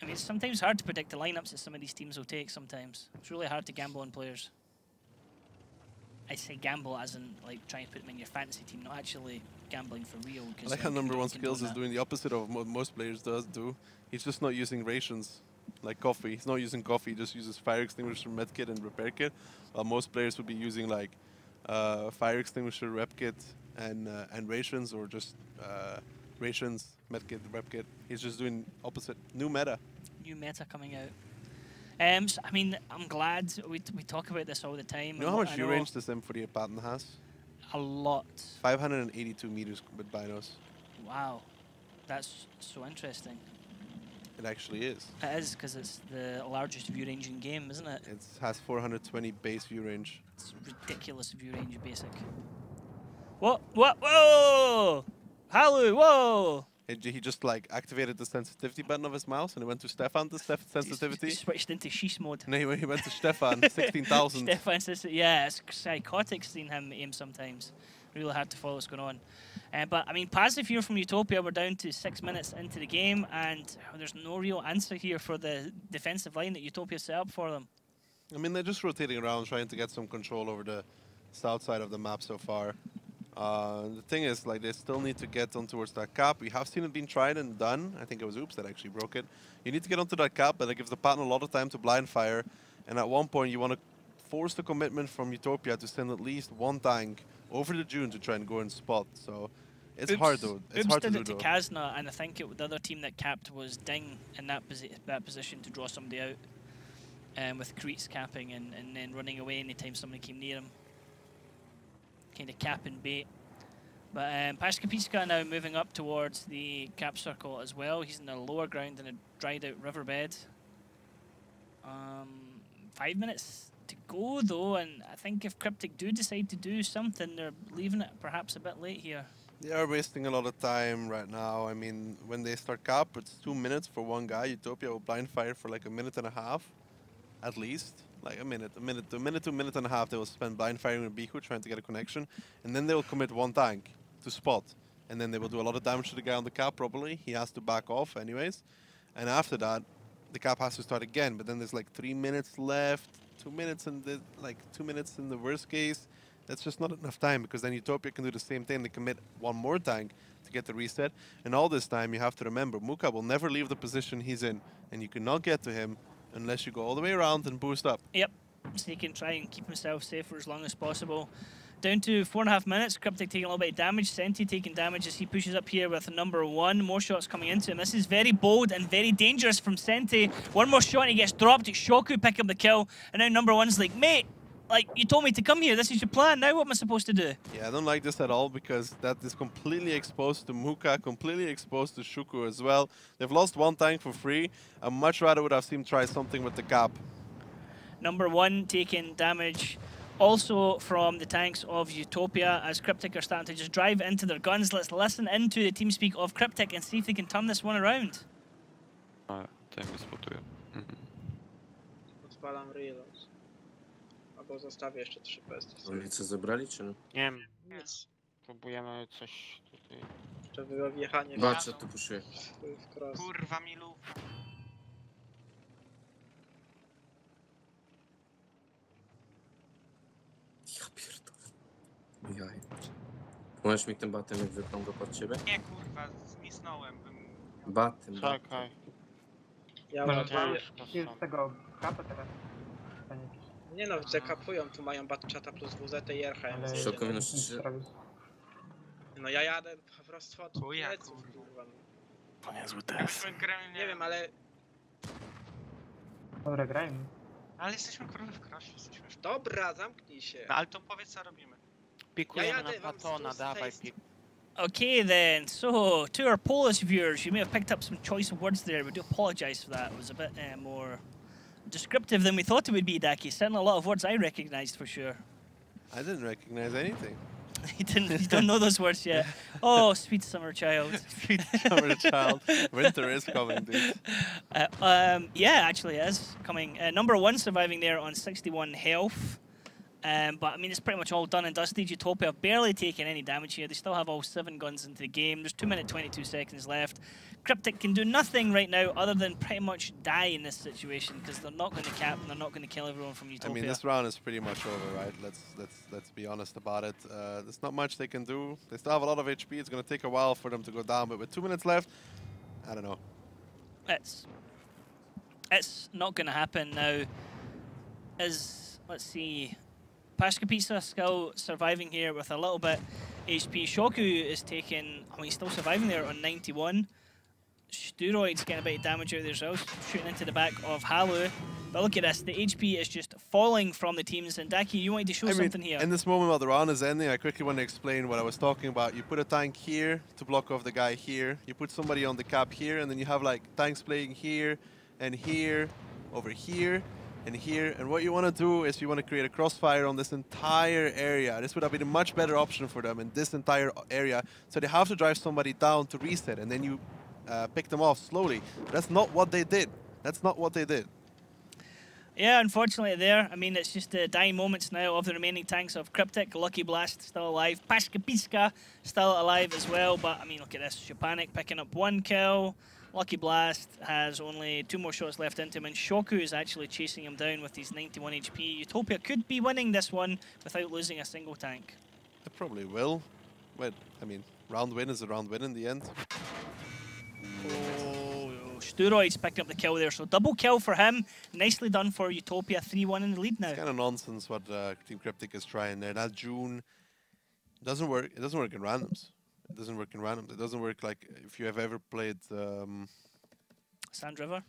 mean, it's sometimes hard to predict the lineups that some of these teams will take sometimes. It's really hard to gamble on players. I say gamble as in, like, trying to put them in your fantasy team, not actually gambling for real. I like how number one skills is doing the opposite of what most players do. He's just not using rations, like coffee. He's not using coffee, he just uses fire extinguisher, medkit, and repair kit. While most players would be using like fire extinguisher, rep kit, and rations, or just rations, medkit, rep kit. He's just doing opposite. New meta. New meta coming out. So, I mean, I'm glad we talk about this all the time. You know how much view range this M48 pattern has? A lot. 582 meters with binos. Wow, that's so interesting. It actually is. It is, because it's the largest view range in game, isn't it? It has 420 base view range. It's ridiculous view range, basic. What? Whoa! Halu, whoa! He just like activated the sensitivity button of his mouse and he went to Stefan to sensitivity. He switched into sheesh mode. No, he went to Stefan, 16,000. Stefan says, yeah, it's psychotic seeing him aim sometimes. Really hard to follow what's going on. But I mean, passive here from Utopia, we're down to 6 minutes into the game, and there's no real answer here for the defensive line that Utopia set up for them. I mean, they're just rotating around, trying to get some control over the south side of the map so far. The thing is, like, they still need to get on towards that cap. We have seen it being tried and done. I think it was Oops that actually broke it. You need to get onto that cap, but that gives the partner a lot of time to blind fire. And at one point, you want to force the commitment from Utopia to send at least one tank over the June to try and go and spot. So it's hard, though. It's hard to do, did it to Kazna, and I think the other team that capped was Ding in that position to draw somebody out. With Creets capping and then running away anytime somebody came near him. Kind of cap and bait. But Pashkapiska now moving up towards the cap circle as well. He's in the lower ground in a dried out riverbed. 5 minutes to go though, and I think if CryptiK do decide to do something, they're leaving it perhaps a bit late here. They are wasting a lot of time right now. I mean, when they start cap, it's 2 minutes for one guy. Utopia will blind fire for like a minute and a half, at least. Like a minute to a minute and a half, they will spend blind firing with Biku trying to get a connection, and then they will commit one tank to spot, and then they will do a lot of damage to the guy on the cap. Probably he has to back off anyways, and after that, the cap has to start again. But then there's like 3 minutes left, 2 minutes in the 2 minutes in the worst case. That's just not enough time, because then Utopia can do the same thing. They commit one more tank to get the reset, and all this time you have to remember Muka will never leave the position he's in, and you cannot get to him unless you go all the way around and boost up. Yep, so he can try and keep himself safe for as long as possible. Down to 4.5 minutes, CryptiK taking a little bit of damage, Senti taking damage as he pushes up here with number one. More shots coming into him. This is very bold and very dangerous from Senti. One more shot and he gets dropped. Shoku pick up the kill, and now number one's like, mate, like, you told me to come here, this is your plan, now what am I supposed to do? Yeah, I don't like this at all, because that is completely exposed to Muka, completely exposed to Shuku as well. They've lost one tank for free. I much rather would have seen try something with the cap. Number one taking damage also from the tanks of Utopia as CryptiK are starting to just drive into their guns. Let's listen into the team speak of CryptiK and see if they can turn this one around. Tank spotuję. Odpalam reload. Albo zostawię jeszcze 3 pesty. Ulicę zebrali, czy nie? Nie wiem. Próbujemy coś tutaj. Jeszcze było wjechanie Baczę, tu puszuję. w cross. Kurwa milu. Ja pierdolę. Jaj. Możesz mi tym batem, jak wypną go pod ciebie? Nie kurwa, zmisnąłem. Batem. Czekaj. Ja Może ładuję. z tego kapę teraz. Nie no, zakapują, tu mają batchata plus WZ i RHM. Szoko minus 3. No ja jadę po prostu od Chuja, pleców, kurwa. To niezły test. Nie wiem, ale... Dobra, grajmy. Ale jesteśmy kurwa w krosie, jesteśmy w... Dobra, zamknij się. No ale to powiedz co robimy. Pikujemy na Patona, dawaj pik. Okay then, so to our Polish viewers, you may have picked up some choice of words there. We do apologise for that. It was a bit more descriptive than we thought it would be, Daki. Certainly a lot of words I recognised for sure. I didn't recognize anything. You don't know those words yet. Oh, sweet summer child. Sweet summer child. Winter is coming, dude. Yeah, actually it is coming. Number 1 surviving there on 61 health. But I mean, it's pretty much all done and dusted. Utopia have barely taken any damage here. They still have all 7 guns into the game. There's 2 minutes 22 seconds left. CryptiK can do nothing right now other than pretty much die in this situation because they're not going to cap and they're not going to kill everyone from Utopia. I mean, this round is pretty much over, right? Let's be honest about it. There's not much they can do. They still have a lot of HP. It's going to take a while for them to go down, but with 2 minutes left, I don't know. It's not going to happen now. Let's see. Pashka Pizza still surviving here with a little bit HP. Shoku is taking, I mean, he's still surviving there on 91. Steroids getting a bit of damage out there as well, shooting into the back of Halu. But look at this, the HP is just falling from the teams. And Daki, you wanted to show something here. In this moment while the round is ending, I quickly want to explain what I was talking about. You put a tank here to block off the guy here. You put somebody on the cap here, and then you have like tanks playing here, over here, and here. And what you want to do is you want to create a crossfire on this entire area. This would have been a much better option for them in this entire area. So they have to drive somebody down to reset, and then you pick them off slowly. But that's not what they did. That's not what they did. Yeah, unfortunately there. I mean, it's just the dying moments now of the remaining tanks of CryptiK. Lucky Blast still alive. Pashka Piska still alive as well. But, I mean, look at this. Shopanic picking up 1 kill. Lucky Blast has only 2 more shots left into him, and Shoku is actually chasing him down with his 91 HP. Utopia could be winning this one without losing a single tank. It probably will. But, I mean, round win is a round win in the end. Oh, Steroids picking up the kill there, so double kill for him. Nicely done for Utopia, 3-1 in the lead now. It's kind of nonsense what Team CryptiK is trying there. That June doesn't work. It doesn't work in randoms. It doesn't work in randoms. It doesn't work like if you have ever played Sand River?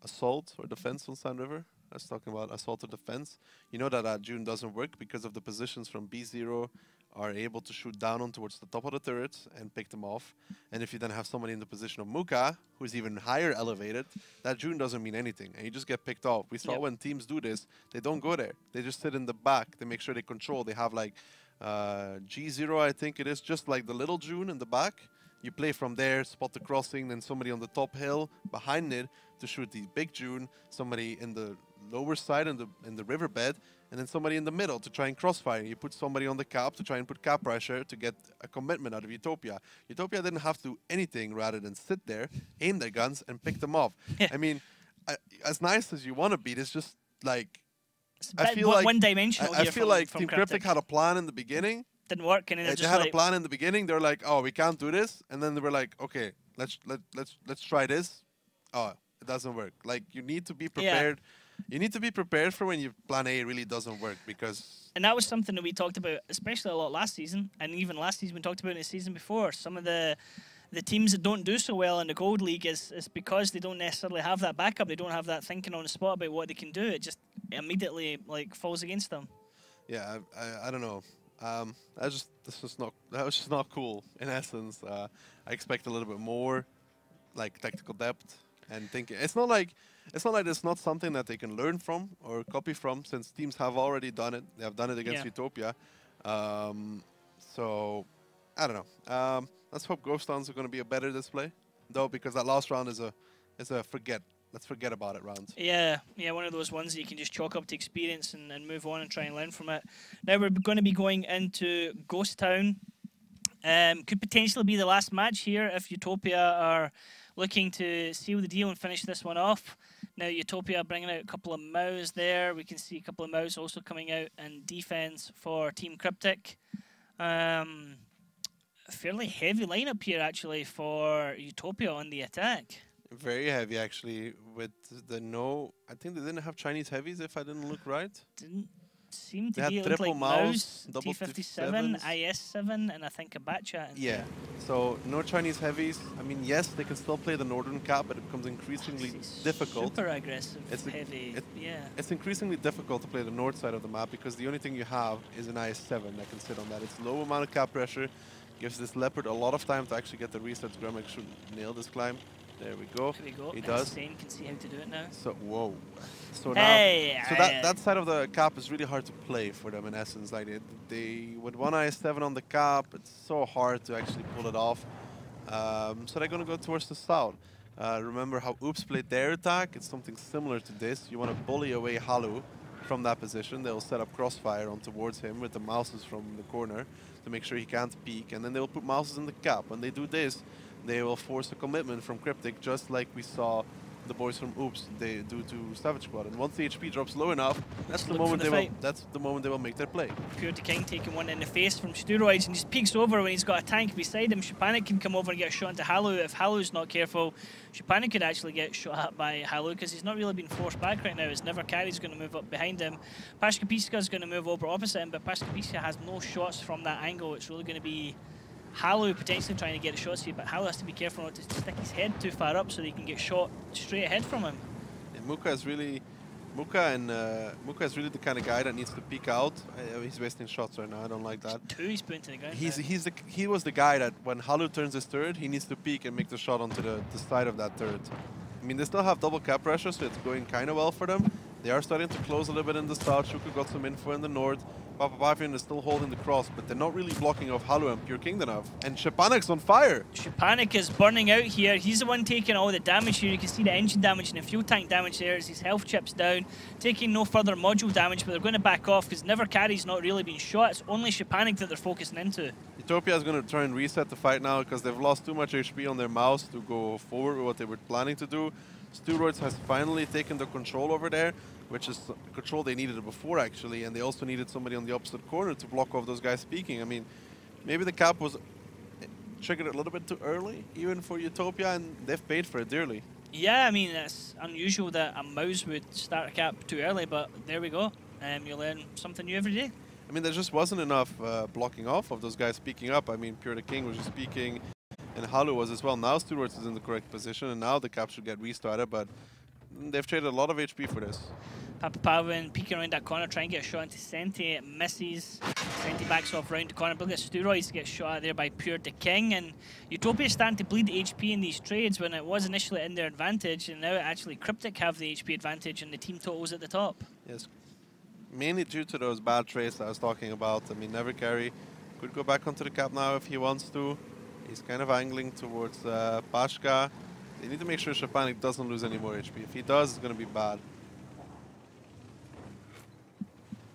Assault or Defense on Sand River. I was talking about Assault or Defense. You know that June doesn't work because of the positions from B0 are able to shoot down on towards the top of the turrets and pick them off. And if you then have somebody in the position of Muka, who's even higher elevated, that June doesn't mean anything. And you just get picked off. We saw when teams do this, they don't go there. They just sit in the back. They make sure they control. They have like G0, I think it is, just like the little June in the back. You play from there, spot the crossing, then somebody on the top hill behind it to shoot the big June, somebody in the lower side in the riverbed, and then somebody in the middle to try and crossfire. You put somebody on the cap to try and put cap pressure to get a commitment out of Utopia. Utopia didn't have to do anything rather than sit there, aim their guns, and pick them off. I mean, as nice as you want to be, it's just like... I feel like one-dimensional. I feel like Team CryptiK had a plan in the beginning. Didn't work, and then they had a plan in the beginning. They were like, "Oh, we can't do this," and then they were like, "Okay, let's try this." Oh, it doesn't work. Like you need to be prepared. Yeah. You need to be prepared for when your plan A really doesn't work because. And that was something that we talked about, especially a lot last season, and even last season we talked about in the season before. Some of the teams that don't do so well in the Gold League is because they don't necessarily have that backup. They don't have that thinking on the spot about what they can do. It just immediately like falls against them. Yeah, I don't know. That was just not cool. In essence, I expect a little bit more, like tactical depth and thinking. It's not like it's not something that they can learn from or copy from, since teams have already done it. They have done it against Utopia. So I don't know. Let's hope Ghost Towns are going to be a better display, though, because that last round is a forget. Let's forget about it round. Yeah, one of those ones that you can just chalk up to experience and move on and try and learn from it. Now we're going to be going into Ghost Town. Could potentially be the last match here if Utopia are looking to seal the deal and finish this one off. Now Utopia bringing out a couple of Maus there. We can see a couple of Maus also coming out in defense for Team CryptiK. A fairly heavy lineup here actually for Utopia on the attack. Very heavy, actually, with the I think they didn't have Chinese heavies, if I didn't look right. Didn't seem to they be. had triple like Maus, double T57, IS7, and I think a Bacha. Yeah, so no Chinese heavies. I mean, yes, they can still play the northern cap, but it becomes increasingly difficult. Super aggressive, heavy. It's increasingly difficult to play the north side of the map because the only thing you have is an IS7 that can sit on that. It's low amount of cap pressure, gives this Leopard a lot of time to actually get the resets. Grummack should nail this climb. There we go. Here we go. He does. Insane can see how to do it now. So, whoa. So Hey, now, so that side of the cap is really hard to play for them in essence. Like they with one IS-7 on the cap, it's so hard to actually pull it off. So they're gonna go towards the south. Remember how Oops played their attack? It's something similar to this. You want to bully away Halu from that position. They'll set up crossfire on towards him with the mouses from the corner to make sure he can't peek, and then they will put mouses in the cap. When they do this, they will force a commitment from CryptiK, just like we saw the boys from Oops they do to Savage Squad. And once the HP drops low enough, that's the moment they will make their play. CryptiK taking one in the face from Steroids and just peeks over when he's got a tank beside him. CryptiK can come over and get a shot into Halu. If Halu's not careful, CryptiK could actually get shot at by Halu because he's not really being forced back right now. His Never Carry's going to move up behind him. Pashkapiska's going to move over opposite him, but Pashkapiska has no shots from that angle. It's really going to be Halu potentially trying to get a shot here, but Halu has to be careful not to stick his head too far up so that he can get shot straight ahead from him. And Muka is really the kind of guy that needs to peek out. He's wasting shots right now. I don't like that. Two he's put into the ground. He was the guy that when Halu turns his turret, he needs to peek and make the shot onto the side of that turret. I mean, they still have double cap pressure, so it's going kind of well for them. They are starting to close a little bit in the south. Shuku got some info in the north. Papapavian is still holding the cross, but they're not really blocking off Halu and Pure King enough. And CryptiK's on fire. CryptiK is burning out here. He's the one taking all the damage here. You can see the engine damage and the fuel tank damage there as his health chips down. Taking no further module damage, but they're going to back off because Never Carry's not really being shot. It's only CryptiK that they're focusing into. Utopia is going to try and reset the fight now because they've lost too much HP on their mouse to go forward with what they were planning to do. Steroids has finally taken the control over there, which is control they needed before actually, and they also needed somebody on the opposite corner to block off those guys speaking. I mean, maybe the cap was triggered a little bit too early, even for Utopia, and they've paid for it dearly. Yeah, I mean, it's unusual that a mouse would start a cap too early, but there we go. You learn something new every day. I mean, there just wasn't enough blocking off of those guys speaking up. I mean, Pure the King was just speaking, and Halu was as well. Now Steroids is in the correct position, and now the cap should get restarted, but they've traded a lot of HP for this. Papapavian peeking around that corner, trying to get a shot into Senti. It misses. Senti backs off round the corner. But look at Steroids get shot at there by Pure the King. And Utopia starting to bleed HP in these trades when it was initially in their advantage. And now actually CryptiK have the HP advantage and the team totals at the top. Yes. Mainly due to those bad trades I was talking about. I mean, Never Carry could go back onto the cap now if he wants to. He's kind of angling towards Pashka. They need to make sure CryptiK doesn't lose any more HP. If he does, it's going to be bad.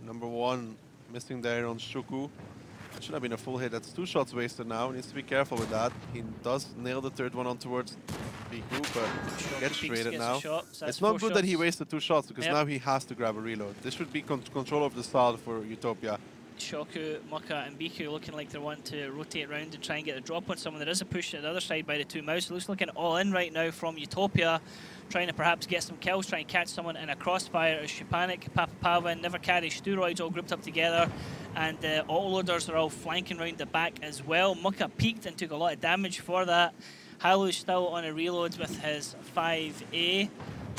Number one, missing there on Shuku. That should have been a full hit. That's 2 shots wasted now. Needs to be careful with that. He does nail the third one on towards Biku, but gets traded now. It's not good that he wasted 2 shots because now he has to grab a reload. This should be control of the style for Utopia. Shoku, Muka and Biku looking like they're wanting to rotate around and try and get the drop on someone. There is a push at the other side by the 2 mouse. It looks like an all-in right now from Utopia, trying to perhaps get some kills, trying to catch someone in a crossfire as CryptiK, Papapavian, Never Carry, Steroids all grouped up together, and autoloaders are all flanking around the back as well. Muka peaked and took a lot of damage for that. Halu's still on a reload with his 5A.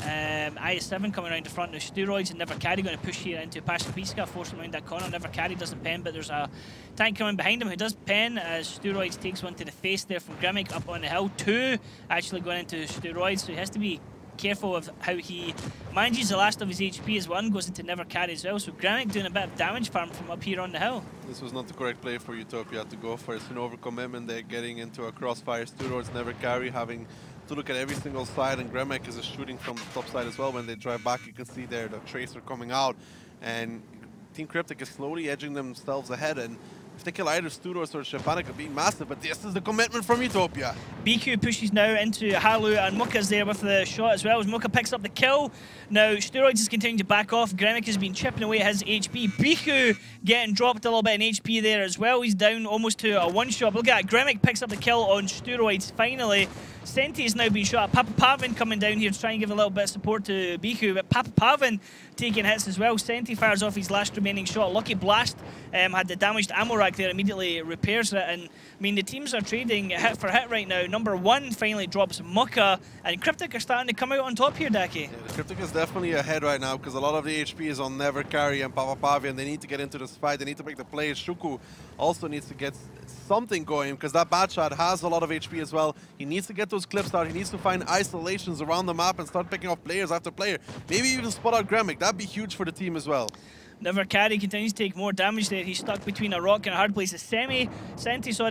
IS-7 coming around the front of Steroids and Never Carry going to push here into Pashkapiska, forcing around that corner. Never Carry doesn't pen, but there's a tank coming behind him who does pen as Steroids takes one to the face there from Grimmick up on the hill. 2 actually going into Steroids, so he has to be careful of how he manages the last of his HP as one goes into Never Carry as well. So Grimmick doing a bit of damage for him from up here on the hill. This was not the correct play for Utopia to go for. It's an overcommitment. They're getting into a crossfire. Steroids, Never Carry having to look at every single side, and Grimmick is shooting from the top side as well. When they drive back, you can see there the Tracer coming out, and Team CryptiK is slowly edging themselves ahead, and if they kill either Steroids or CryptiK, it'd be massive, but this is the commitment from Utopia. Biku pushes now into Halu, and Muka's there with the shot as well as Muka picks up the kill. Now Steroids is continuing to back off. Grimmick has been chipping away his HP. Biku getting dropped a little bit in HP there as well. He's down almost to a 1-shot. Look at that, Grimmick picks up the kill on Steroids finally. Senti has now been shot. Papapavian coming down here to try and give a little bit of support to Biku, but Papapavian taking hits as well. Senti fires off his last remaining shot. Lucky Blast had the damaged ammo rack there immediately repairs it. And I mean, the teams are trading hit for hit right now. Number 1 finally drops Mucka, and CryptiK are starting to come out on top here, Daki. Yeah, CryptiK is definitely ahead right now because a lot of the HP is on Never Carry and Papapavian. They need to get into this fight. They need to make the plays. Shuku also needs to get something going because that bad shot has a lot of HP as well. He needs to get those clips out. He needs to find isolations around the map and start picking off players after player. Maybe even spot out Gremic. That'd be huge for the team as well. Never Carry continues to take more damage there. He's stuck between a rock and a hard place. Senti,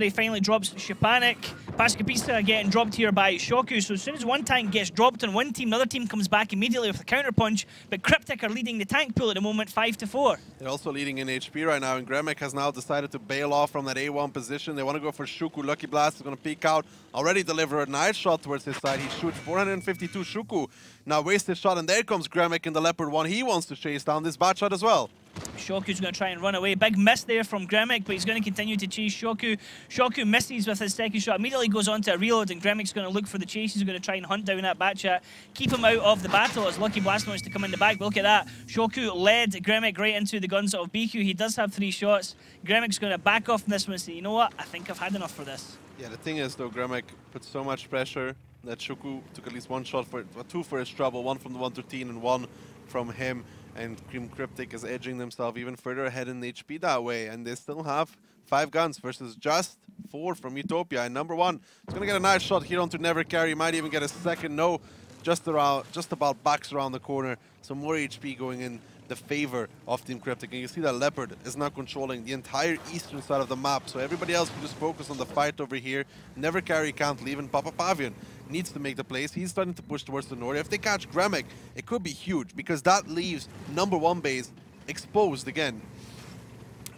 finally drops Shapanik. Pascapista getting dropped here by Shoku. So as soon as one tank gets dropped on one team, another team comes back immediately with a counter punch. But CryptiK are leading the tank pool at the moment, 5-4. They're also leading in HP right now, and Gremic has now decided to bail off from that A1 position. They want to go for Shuku. Lucky Blast is going to peek out. Already deliver a nice shot towards his side. He shoots 452. Shuku now wasted shot, and there comes Gremic in the Leopard 1. He wants to chase down this bad shot as well. Shoku's going to try and run away. Big miss there from Gremic, but he's going to continue to chase Shoku. Shoku misses with his second shot, immediately goes on to a reload, and Gremic's going to look for the chase. He's going to try and hunt down that Batchat, keep him out of the battle as Lucky Blast wants to come in the back. But look at that. Shoku led Gremic right into the guns of BQ. He does have 3 shots. Gremic's going to back off from this one and say, you know what, I think I've had enough for this. Yeah, the thing is, though, Gremic put so much pressure that Shuku took at least 1 shot for 2 for his trouble, 1 from the 113 and 1 from him. And CryptiK is edging themselves even further ahead in HP that way. And they still have 5 guns versus just 4 from Utopia. And number 1 is going to get a nice shot here onto Never Carry. Might even get a second. No, just about backs around the corner. So more HP going in the favor of Team CryptiK. And you see that Leopard is now controlling the entire eastern side of the map. So everybody else can just focus on the fight over here. Never Carry can't leave, and Papapavian needs to make the plays. He's starting to push towards the north. If they catch Gremic, it could be huge because that leaves number 1 base exposed again.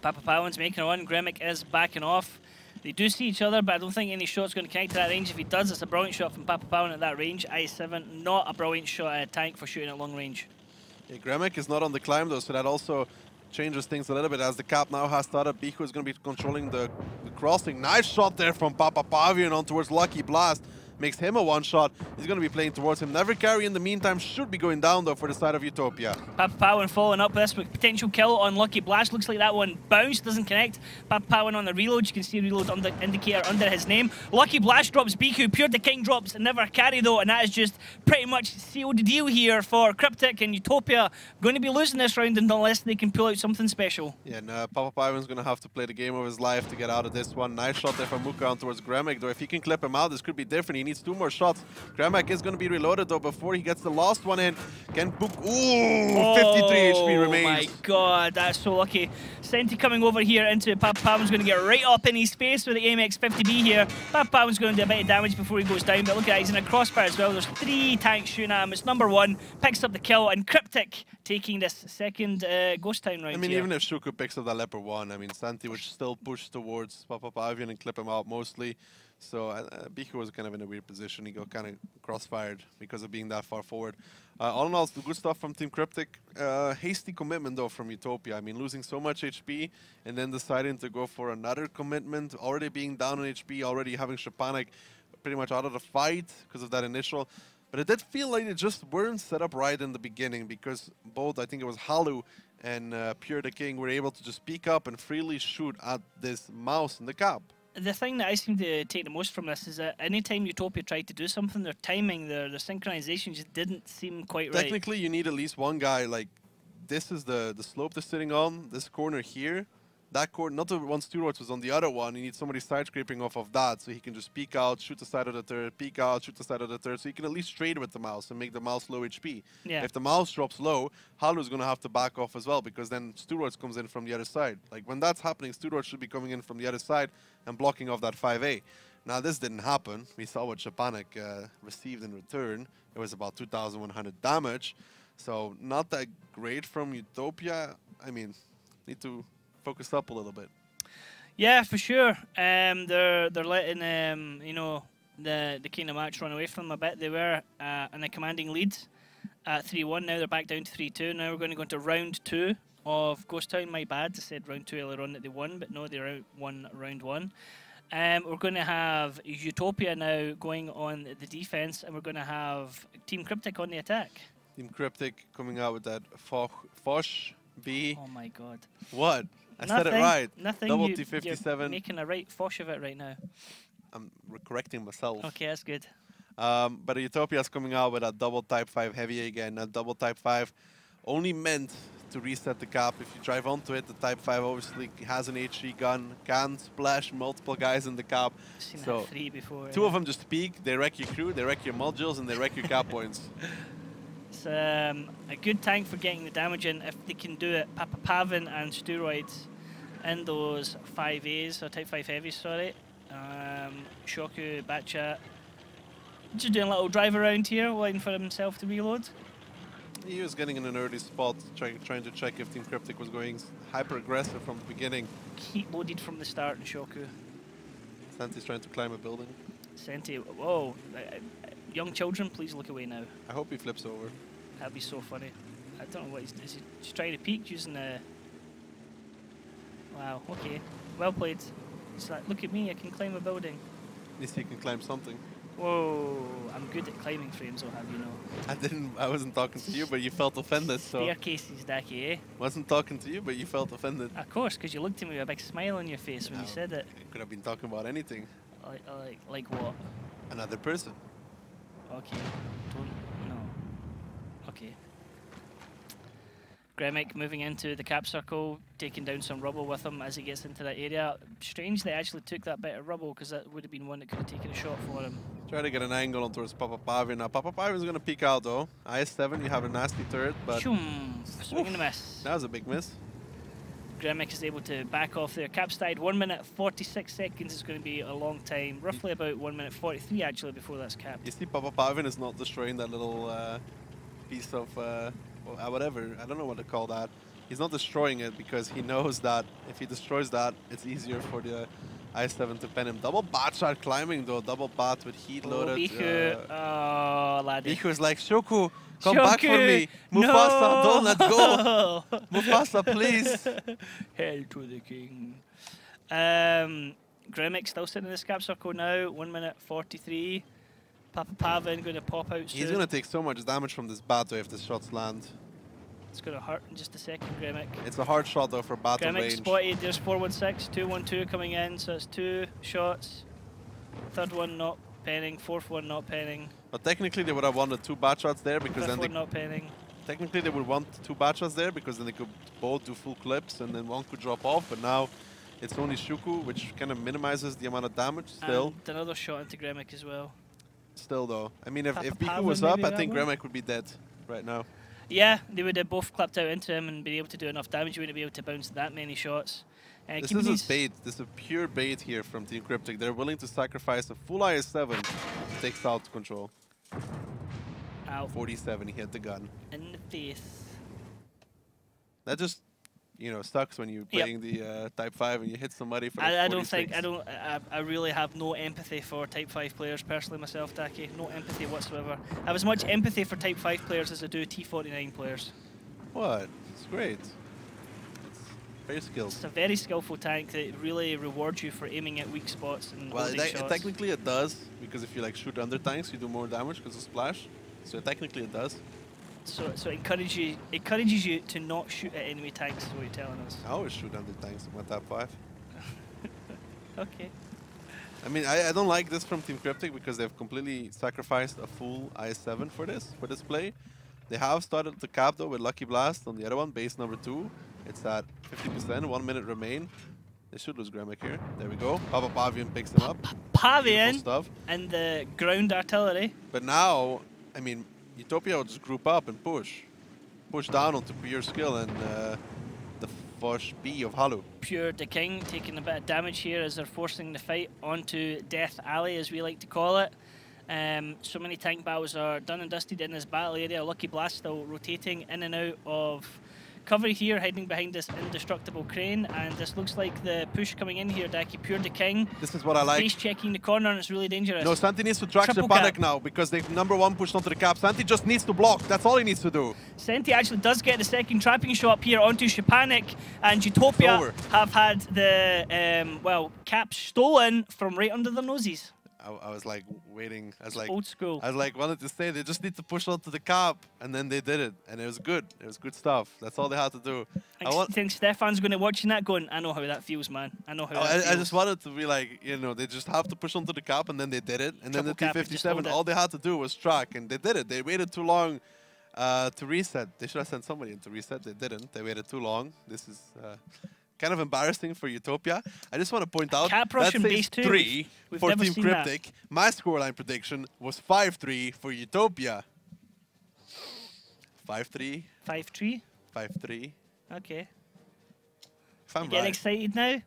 Papapavian's making a run. Gremic is backing off. They do see each other, but I don't think any shot's going to connect to that range. If he does, it's a brilliant shot from Papapavian at that range. I7, not a brilliant shot at a tank for shooting at long range. Yeah, Gremic is not on the climb though, so that also changes things a little bit as the cap now has started. Biko is going to be controlling the crossing. Nice shot there from Papapavian on towards Lucky Blast. Makes him a 1 shot. He's going to be playing towards him. Never Carry in the meantime should be going down though for the side of Utopia. Papapavian following up this with potential kill on Lucky Blast. Looks like that one bounced, doesn't connect. Papapavian on the reload. You can see reload indicator under his name. Lucky Blast drops Biku. PureTheKing drops Never Carry though, and that is just pretty much sealed the deal here for CryptiK, and Utopia going to be losing this round unless they can pull out something special. Yeah, and Papapavian's going to have to play the game of his life to get out of this one. Nice shot there from Muka on towards Gremic though. If he can clip him out, this could be different. He needs 2 more shots. Gremic is going to be reloaded though before he gets the last one in. Can book. Ooh, 53 HP remains. Oh my god, that's so lucky. Senti coming over here into Papapavian's going to get right up in his face with the AMX 50B here. Papapavian's going to do a bit of damage before he goes down, but look at that, he's in a crossfire as well. There's 3 tanks shooting at him. It's number 1, picks up the kill, and CryptiK taking this second Ghost Town round. I mean, here. even if Shuku picks up that Leopard 1, I mean, Santi would still push towards Papapavian and clip him out mostly. So Biko was kind of in a weird position. He got kind of crossfired because of being that far forward. All in all, it's good stuff from Team CryptiK. Hasty commitment though from Utopia. I mean, losing so much HP and then deciding to go for another commitment, already being down on HP, already having Shapanik pretty much out of the fight because of that initial. But it did feel like they just weren't set up right in the beginning because both, I think it was Halu and PureTheKing, were able to just peek up and freely shoot at this mouse in the cap. The thing that I seem to take the most from this is that anytime Utopia tried to do something, their timing, their synchronization just didn't seem quite right. Technically, you need at least one guy. Like, this is the slope they're sitting on, this corner here. That corner, not the one Stuart's was on the other one. You need somebody side scraping off of that so he can just peek out, shoot the side of the third, peek out, shoot the side of the third. So you can at least trade with the mouse and make the mouse low HP. Yeah. If the mouse drops low, Halu's going to have to back off as well because then Stuart's comes in from the other side. Like, when that's happening, Stuart should be coming in from the other side and blocking off that 5A. Now, this didn't happen. We saw what Shapanik received in return. It was about 2,100 damage. So, not that great from Utopia. I mean, need to focus up a little bit. Yeah, for sure. They're letting you know, the kind of match run away from them a bit. They were in a commanding lead at 3-1. Now they're back down to 3-2. Now we're going to go into round 2 of Ghost Town. My bad, I said round 2 earlier on that they won, but no, they won round 1. We're going to have Utopia now going on the defense, and we're going to have Team CryptiK on the attack. Team CryptiK coming out with that Foch B. Oh my god. What? I said it right. Nothing. Double You're T57. making a right fosh of it right now. I'm correcting myself. Okay, that's good. But Utopia is coming out with a double Type 5 heavy again. A double Type 5 only meant to reset the cap. If you drive onto it, the Type 5 obviously has an H3 gun, can splash multiple guys in the cap. I've seen So that 3 before. two of them just peek, they wreck your crew, they wreck your modules, and they wreck your cap points. It's a good tank for getting the damage in if they can do it. Pavin and Steroids in those 5As, or Type 5 heavies, sorry. Shoku, Batchat, just doing a little drive around here, waiting for himself to reload. He was getting in an early spot, trying to check if Team CryptiK was going hyper aggressive from the beginning. Heat loaded from the start in Shoku. Santi's trying to climb a building. Senti, whoa. Young children, please look away now. I hope he flips over. That'd be so funny. I don't know what is he just trying to peek using the... Wow, okay. Well played. It's like, look at me, I can climb a building. At least he can climb something. Whoa, I'm good at climbing frames, I'll have you know. I wasn't talking to you, but you felt offended, so... Staircases, Daki, eh? Wasn't talking to you, but you felt offended. Of course, because you looked at me with a big smile on your face when you said it. I could have been talking about anything. Like what? Another person. Okay, no. Okay. Gremic moving into the cap circle, taking down some rubble with him as he gets into that area. Strange they actually took that bit of rubble, because that would have been one that could have taken a shot for him. Try to get an angle on towards Papa Pavin. Now Papa Pavin's going to peek out though. IS-7, you have a nasty turret, but... Shoom, swing and a miss. That was a big miss. Gremic is able to back off there. Cap side, 1 minute 46 seconds is going to be a long time. Roughly about 1 minute 43 actually before that's capped. You see Papa Pavin is not destroying that little piece of... whatever, I don't know what to call that. He's not destroying it because he knows that if he destroys that, it's easier for the I-7 to pen him. Double bat shot climbing though, double bat with heat loaded. Biku, oh laddie. Biku's like, Shoku, come back for me. Mufasa, don't let go. Mufasa, please. Hail to the king. Gremic still sitting in the cap circle now, 1 minute 43. Papa Pavin going to pop out soon. He's going to take so much damage from this bat though if the shots land. It's going to hurt in just a second, Gremic. It's a hard shot though for battle Gremic range. spotted, there's 416, 212 coming in, so it's 2 shots. Third one not penning, fourth one not penning. But technically they would have wanted 2 bat shots there because Fifth then they... one not penning. Technically they would want 2 bat shots there because then they could both do full clips and then one could drop off, but now it's only Shuku, which kind of minimizes the amount of damage still. And another shot into Gremic as well. Still though. I mean, if Biku Pavin was up, I maybe think that one? Gremic would be dead right now. Yeah, they would have both clapped out into him and been able to do enough damage. You wouldn't be able to bounce that many shots. This is a bait. This is a pure bait here from Team CryptiK. They're willing to sacrifice a full IS-7 to take South control. Ow. 47, he hit the gun. In the face. That just, you know, sucks when you're playing the Type 5 and you hit somebody for like I 46. I really have no empathy for Type 5 players personally myself, Daki. No empathy whatsoever. I have as much empathy for Type 5 players as I do T49 players. What? It's great. It's very skilled. It's a very skillful tank that really rewards you for aiming at weak spots and holding shots. Technically it does, because if you like shoot under tanks, you do more damage because of splash. So technically it does. So it encourages you to not shoot at enemy tanks, is what you're telling us. I always shoot under tanks in my Type 5. Okay. I mean, I don't like this from Team CryptiK because they've completely sacrificed a full IS-7 for this play. They have started the cap though with Lucky Blast on the other one, base number 2. It's at 50%, 1 minute remain. They should lose Gremic here. There we go. Papa Pavian picks him up. Pavian stuff. And the ground artillery. But now, I mean, Utopia will just group up and push down onto pure skill and the Fosh B of Halu. Pure the King taking a bit of damage here as they're forcing the fight onto Death Alley, as we like to call it. So many tank battles are done and dusted in this battle area. Lucky Blast still rotating in and out of cover here, hiding behind this indestructible crane, and this looks like the push coming in here, Daki. Pure the King. This is what I like. Face checking the corner, and it's really dangerous. No, Santi needs to track the panic now because they've #1 pushed onto the cap. Santi just needs to block. That's all he needs to do. Santi actually does get the second trapping shot here onto Shapanik, and Utopia have had the, well, cap stolen from right under their noses. I was like waiting. I was like, Old school. I was like wanted to say they just need to push onto the cap, and then they did it, and it was good. It was good stuff. That's all they had to do. I think Stefan's going to watching that going, I know how that feels, man. I know how that feels. I just wanted to be like, you know, they just have to push onto the cap, and then they did it. And then the Triple cap, just hold T57, it. all they had to do was track, and they did it. They waited too long to reset. They should have sent somebody in to reset. They didn't. They waited too long. This is kind of embarrassing for Utopia. I just want to point out Cap rush that and says base 2. 3 We've for never Team seen that. CryptiK. My scoreline prediction was 5-3 for Utopia. 5-3. 5-3. 5-3. Okay. If I'm You getting right. excited now?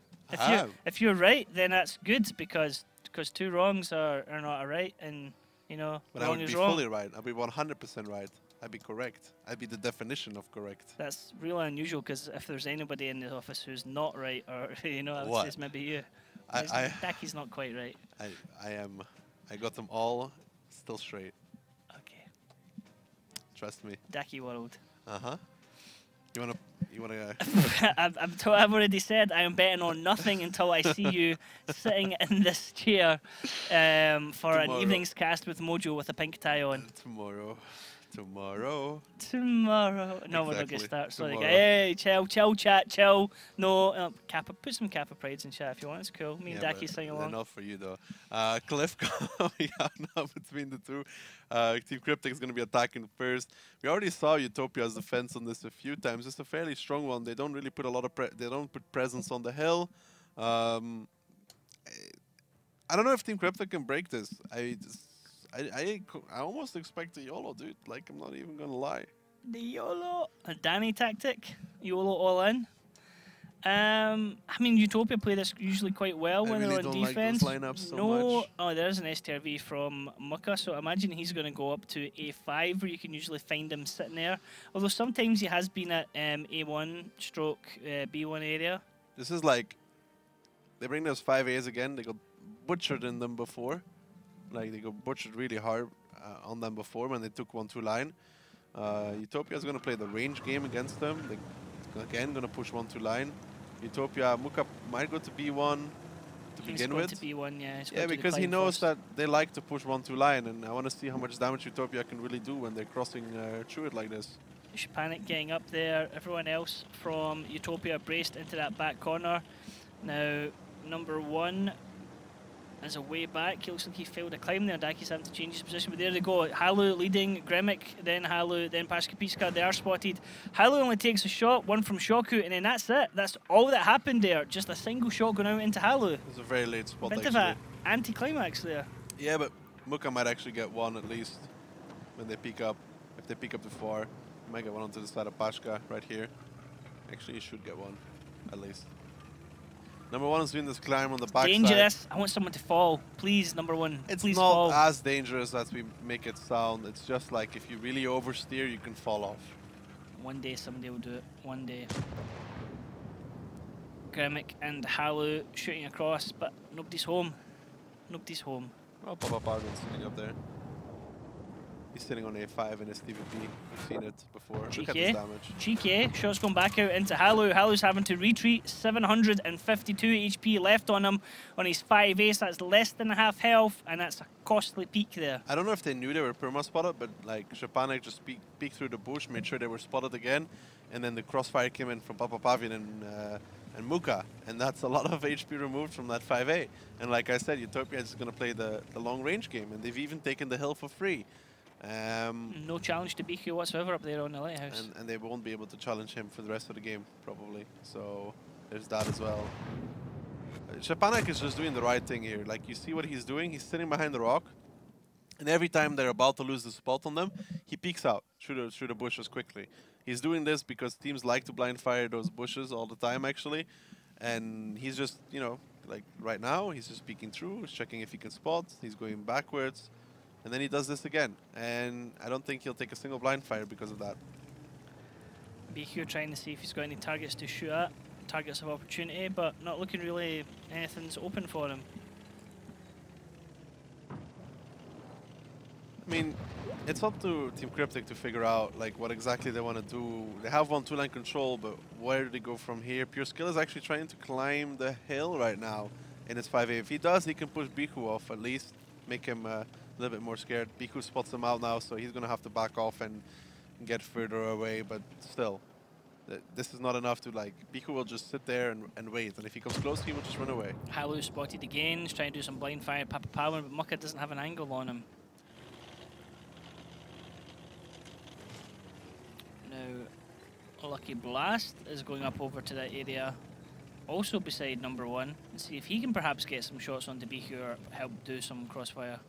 If you're right, then that's good because 2 wrongs are not a right, and you know But I wrong would is be wrong. fully right. I'd be 100% right. I'd be correct. I'd be the definition of correct. That's really unusual because if there's anybody in the office who's not right, or you know, I would What? say it's maybe you. Daki's not quite right. I am. I got them all still straight. Okay. Trust me. Daki world. Uh-huh. You wanna I've already said I am betting on nothing until I see you sitting in this chair for an Tomorrow. evening's cast with Mojo with a pink tie on. tomorrow. Tomorrow. No, we're not going Exactly. to start. Sorry, Tomorrow. guys. Hey, chill, chat, chill. No, Kappa, put some Kappa Prides in chat if you want. It's cool. Me and Yeah, Daki sing but along. Enough for you though. Cliff coming out now between the two. Team CryptiK is going to be attacking first. We already saw Utopia's defense on this a few times. It's a fairly strong one. They don't really put a lot of they don't put presence on the hill. I don't know if Team CryptiK can break this. I almost expect a YOLO, dude. Like, I'm not even gonna lie. The YOLO. A Danny tactic. YOLO all in. I mean, Utopia play this usually quite well I when really they're on don't like those defense. lineups so no, much. oh, there's an STRV from Muka, so I imagine he's going to go up to A5, where you can usually find him sitting there. Although sometimes he has been at A1 stroke B1 area. This is like, they bring those 5As again. They got butchered in them before. Like, they got butchered really hard on them before when they took 1-2 line. Utopia is going to play the range game against them. They're again going to push 1-2 line. Utopia, Muka might go to B1 to begin with. To B1, yeah. Yeah, because he knows that they like to push 1-2 line, and I want to see how much damage Utopia can really do when they're crossing through it like this. Panic getting up there. Everyone else from Utopia braced into that back corner. Now, number 1 is a way back. He looks like he failed a climb there. Daki's having to change his position, but there they go. Halu leading, Gremic, then Halu, then Pashkapiska. They are spotted. Halu only takes a shot, one from Shoku, and then that's it. That's all that happened there. Just a single shot going out into Halu. It was a very late spot, Bit actually. of an anti-climax there. Yeah, but Muka might actually get one at least when they peek up. If they peek up too far, he might get one onto the side of Pashka right here. Actually, he should get one, at least. Number 1 is doing this climb on the backside. Dangerous. I want someone to fall. Please, number 1. It's please not fall. as dangerous as we make it sound. It's just like if you really oversteer, you can fall off. One day somebody will do it. One day. Gremic and Halu shooting across, but nobody's home. Nobody's home. Well, Papa Pargon's sitting up there. He's sitting on A5 in his TVP. We've seen it before. Look at his Cheeky. damage. Cheeky. Shots going back out into Halu. Halu's having to retreat. 752 HP left on him on his 5 ace. That's less than half health, and that's a costly peak there. I don't know if they knew they were perma-spotted, but like Shapanek just peeked through the bush, made sure they were spotted again, and then the crossfire came in from Papa Pavian and Muka, and that's a lot of HP removed from that 5A. And like I said, Utopia is going to play the long range game, and they've even taken the hill for free. No challenge to BQ whatsoever up there on the lighthouse. And they won't be able to challenge him for the rest of the game, probably. So there's that as well. Shapanek is just doing the right thing here. Like, you see what he's doing? He's sitting behind the rock, and every time they're about to lose the spot on them, he peeks out through the bushes quickly. He's doing this because teams like to blind fire those bushes all the time, actually. And he's just, you know, like right now, he's just peeking through, he's checking if he can spot, he's going backwards. And then he does this again, and I don't think he'll take a single blind fire because of that. BQ trying to see if he's got any targets to shoot at, targets of opportunity, but not looking really anything's open for him. I mean, it's up to Team CryptiK to figure out like what exactly they want to do. They have 1-2 line control, but where do they go from here? Pure Skill is actually trying to climb the hill right now in his 5A. If he does, he can push Biku off at least. make him a little bit more scared. Biku spots him out now, so he's going to have to back off and get further away, but still. This is not enough to, like, Biku will just sit there and wait, and if he comes close, he will just run away. Halu spotted again, he's trying to do some blind fire at Papa Power, but Mucka doesn't have an angle on him. Now, Lucky Blast is going up over to that area, also beside number 1, and see if he can perhaps get some shots onto Biku or help do some crossfire.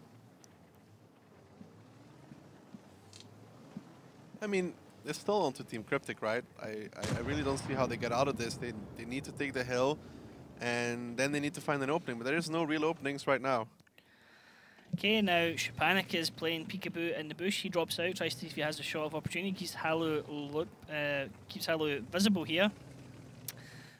I mean, they're still onto Team CryptiK, right? I really don't see how they get out of this. They need to take the hill, and then they need to find an opening, but there is no real openings right now. Okay, now CryptiK is playing peekaboo in the bush. He drops out, tries to see if he has a shot of opportunity, keeps Halu visible here.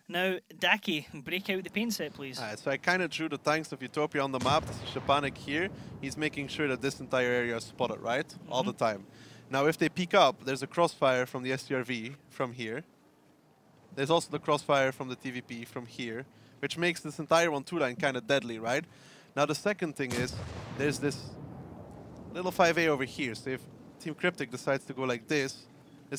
Now, Daki, break out the paint set, please. So I kind of drew the tanks of Utopia on the map. This is CryptiK here. He's making sure that this entire area is spotted, right? All the time. Now, if they peek up, there's a crossfire from the STRV from here. There's also the crossfire from the TVP from here, which makes this entire 1-2 line kind of deadly, right? Now, the second thing is, there's this little 5A over here. So if Team CryptiK decides to go like this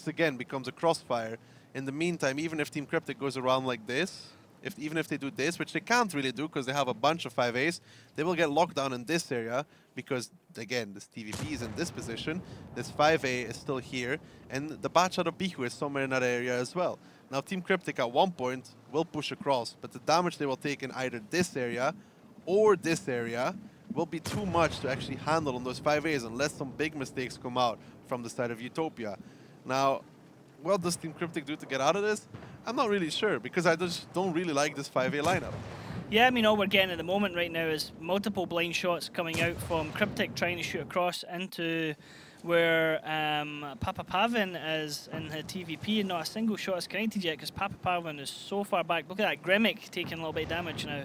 again becomes a crossfire. In the meantime, even if Team CryptiK goes around like this, even if they do this, which they can't really do because they have a bunch of 5As, they will get locked down in this area because, again, this TVP is in this position, this 5A is still here, and the batch out of Biku is somewhere in that area as well. Now, Team CryptiK at one point will push across, but the damage they will take in either this area or this area will be too much to actually handle on those 5As unless some big mistakes come out from the side of Utopia. Now, what does Team CryptiK do to get out of this? I'm not really sure, because I just don't really like this 5A lineup. Yeah, I mean, all we're getting at the moment right now is multiple blind shots coming out from CryptiK trying to shoot across into where Papa Pavin is in the TVP, and not a single shot is connected yet because Papa Pavin is so far back. Look at that, Gremic taking a little bit of damage now.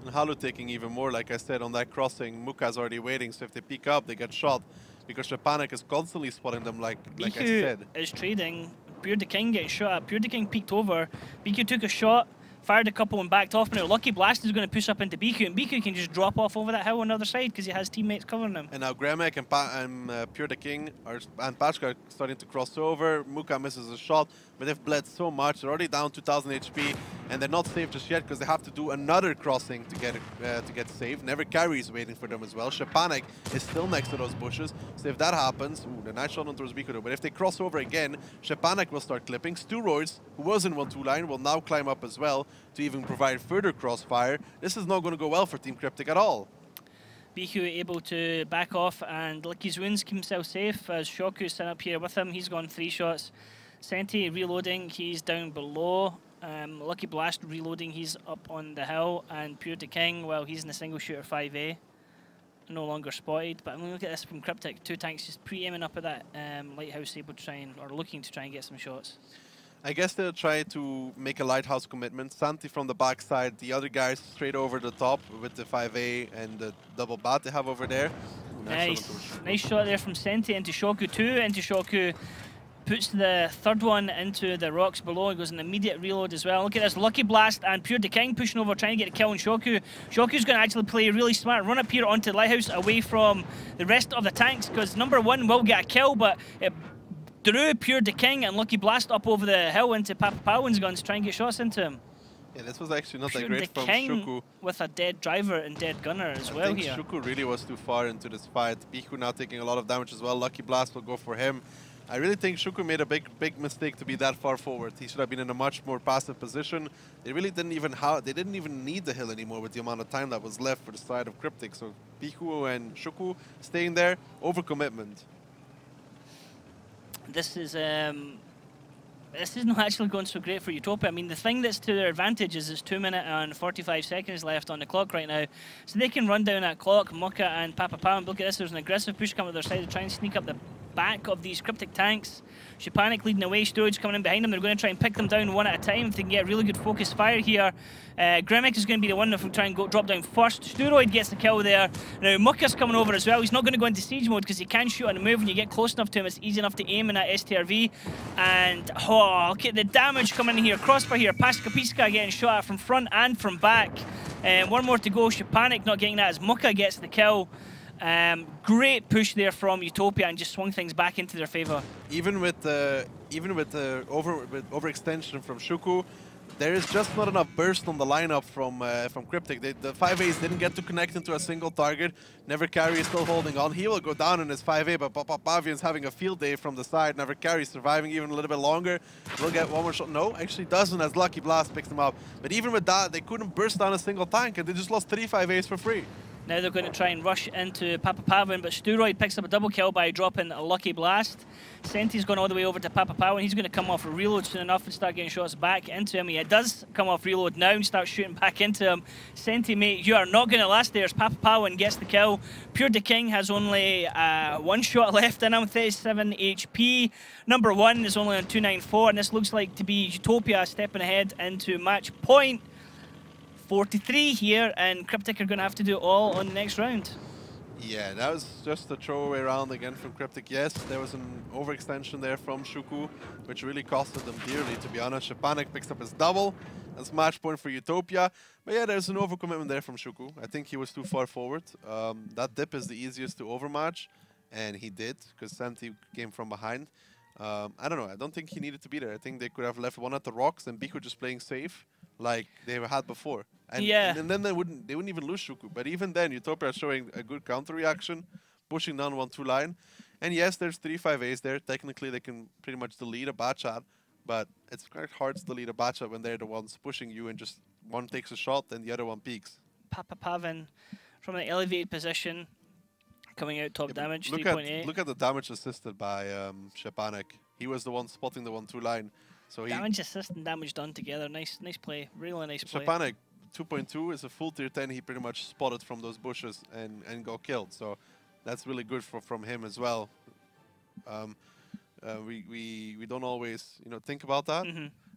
And Halu taking even more, like I said, on that crossing. Muka's already waiting, so if they peek up, they get shot. Because CryptiK is constantly spotting them, like I said. Is trading. PureTheKing getting shot at. PureTheKing peeked over. Biku took a shot, fired a couple and backed off. Now Lucky Blast is going to push up into Biku, and Biku can just drop off over that hill on the other side because he has teammates covering him. And now Gremic and PureTheKing and Pachka are starting to cross over. Muka misses a shot, but they've bled so much. They're already down 2,000 HP, and they're not safe just yet because they have to do another crossing to get saved. Never Carries waiting for them as well. CryptiK is still next to those bushes, so if that happens, the nice shot on towards Biku, but if they cross over again, CryptiK will start clipping. Steroids, who was in 1-2 line, will now climb up as well to even provide further crossfire. This is not going to go well for Team CryptiK at all. Biku able to back off and lick his wounds, keep himself safe as Shoku's sitting up here with him. He's gone 3 shots. Senti reloading, he's down below. Lucky Blast reloading, he's up on the hill. And PureTheKing, well, he's in a single shooter 5A. No longer spotted, but I'm going to look at this from CryptiK. 2 tanks just pre-aiming up at that lighthouse able to try and, or looking to try and get some shots. I guess they'll try to make a lighthouse commitment. Santi from the backside, the other guys straight over the top with the 5A and the double bat they have over there. Nice shot there from Senti into Shoku too. Into Shoku puts the third one into the rocks below. He goes an immediate reload as well. Look at this, Lucky Blast and PureTheKing pushing over, trying to get a kill on Shoku. Shoku's going to actually play really smart, run up here onto the lighthouse away from the rest of the tanks because number 1 will get a kill, but it drew PureTheKing and Lucky Blast up over the hill into Papa Powin's guns to try and get shots into him. Yeah, this was actually not that great from Shuku. With a dead driver and dead gunner as well here. I think Shuku really was too far into this fight. Biku now taking a lot of damage as well. Lucky Blast will go for him. I really think Shuku made a big mistake to be that far forward. He should have been in a much more passive position. They really didn't even need the hill anymore with the amount of time that was left for the side of CryptiK. So Biku and Shuku staying there, overcommitment. This is not actually going so great for Utopia. I mean, the thing that's to their advantage is it's 2 minutes and 45 seconds left on the clock right now. So they can run down that clock. Muka and Papa Pow, and look at this, there's an aggressive push coming to their side to try and sneak up the back of these CryptiK tanks. CryptiK leading away, Stooge coming in behind them. They're going to try and pick them down one at a time if they can get really good focused fire here. Gremic is going to be the one that will try and drop down first. Steroid gets the kill there. Now Muka's coming over as well. He's not going to go into siege mode because he can shoot on the move. When you get close enough to him, it's easy enough to aim in that STRV. And oh, look at the damage coming in here. Crossfire here. Paska Piska getting shot at from front and from back. One more to go. CryptiK not getting that as Muka gets the kill. Great push there from Utopia and just swung things back into their favor. Even with the overextension from Shuku, there is just not enough burst on the lineup from CryptiK. The 5As didn't get to connect into a single target. Never Carry is still holding on. He will go down in his 5A, but Pavian's having a field day from the side. Never Carry surviving even a little bit longer. Will get one more shot. No, actually doesn't, as Lucky Blast picks him up. But even with that, they couldn't burst down a single tank, and they just lost 3 5As for free. Now they're going to try and rush into Papapavan, but Sturoid picks up a double kill by dropping a Lucky Blast. Senti's gone all the way over to Papapavan. He's going to come off a reload soon enough and start getting shots back into him. He does come off reload now and start shooting back into him. Senti, mate, you are not going to last there as Papapavan gets the kill. PureThe King has only 1 shot left in him, 37 HP. Number 1 is only on 294, and this looks like to be Utopia stepping ahead into match point 43 here, and CryptiK are going to have to do it all on the next round. Yeah, that was just a throwaway round again from CryptiK. Yes, there was an overextension there from Shuku, which really costed them dearly, to be honest. Shepanek picks up his double. That's match point for Utopia. But yeah, there's an overcommitment there from Shuku. I think he was too far forward. That dip is the easiest to overmatch, and he did, because Senti came from behind. I don't know, I don't think he needed to be there. I think they could have left one at the rocks and Biku just playing safe, like they had before. And, yeah. And then they wouldn't even lose Shuku. But even then, Utopia is showing a good counter reaction, pushing down 1-2 line. And yes, there's 3 5As there. Technically, they can pretty much delete a bad shot, but it's quite hard to delete a bad shot when they're the ones pushing you and just one takes a shot and the other one peeks. Papapavan from an elevated position, coming out top damage, 3.8. Look at the damage assisted by Shepanek. He was the one spotting the 1-2 line. So damage assist and damage done together. Nice play. Really nice play. Shepanek 2.2 is a full tier 10. He pretty much spotted from those bushes and got killed. So that's really good from him as well. We don't always think about that.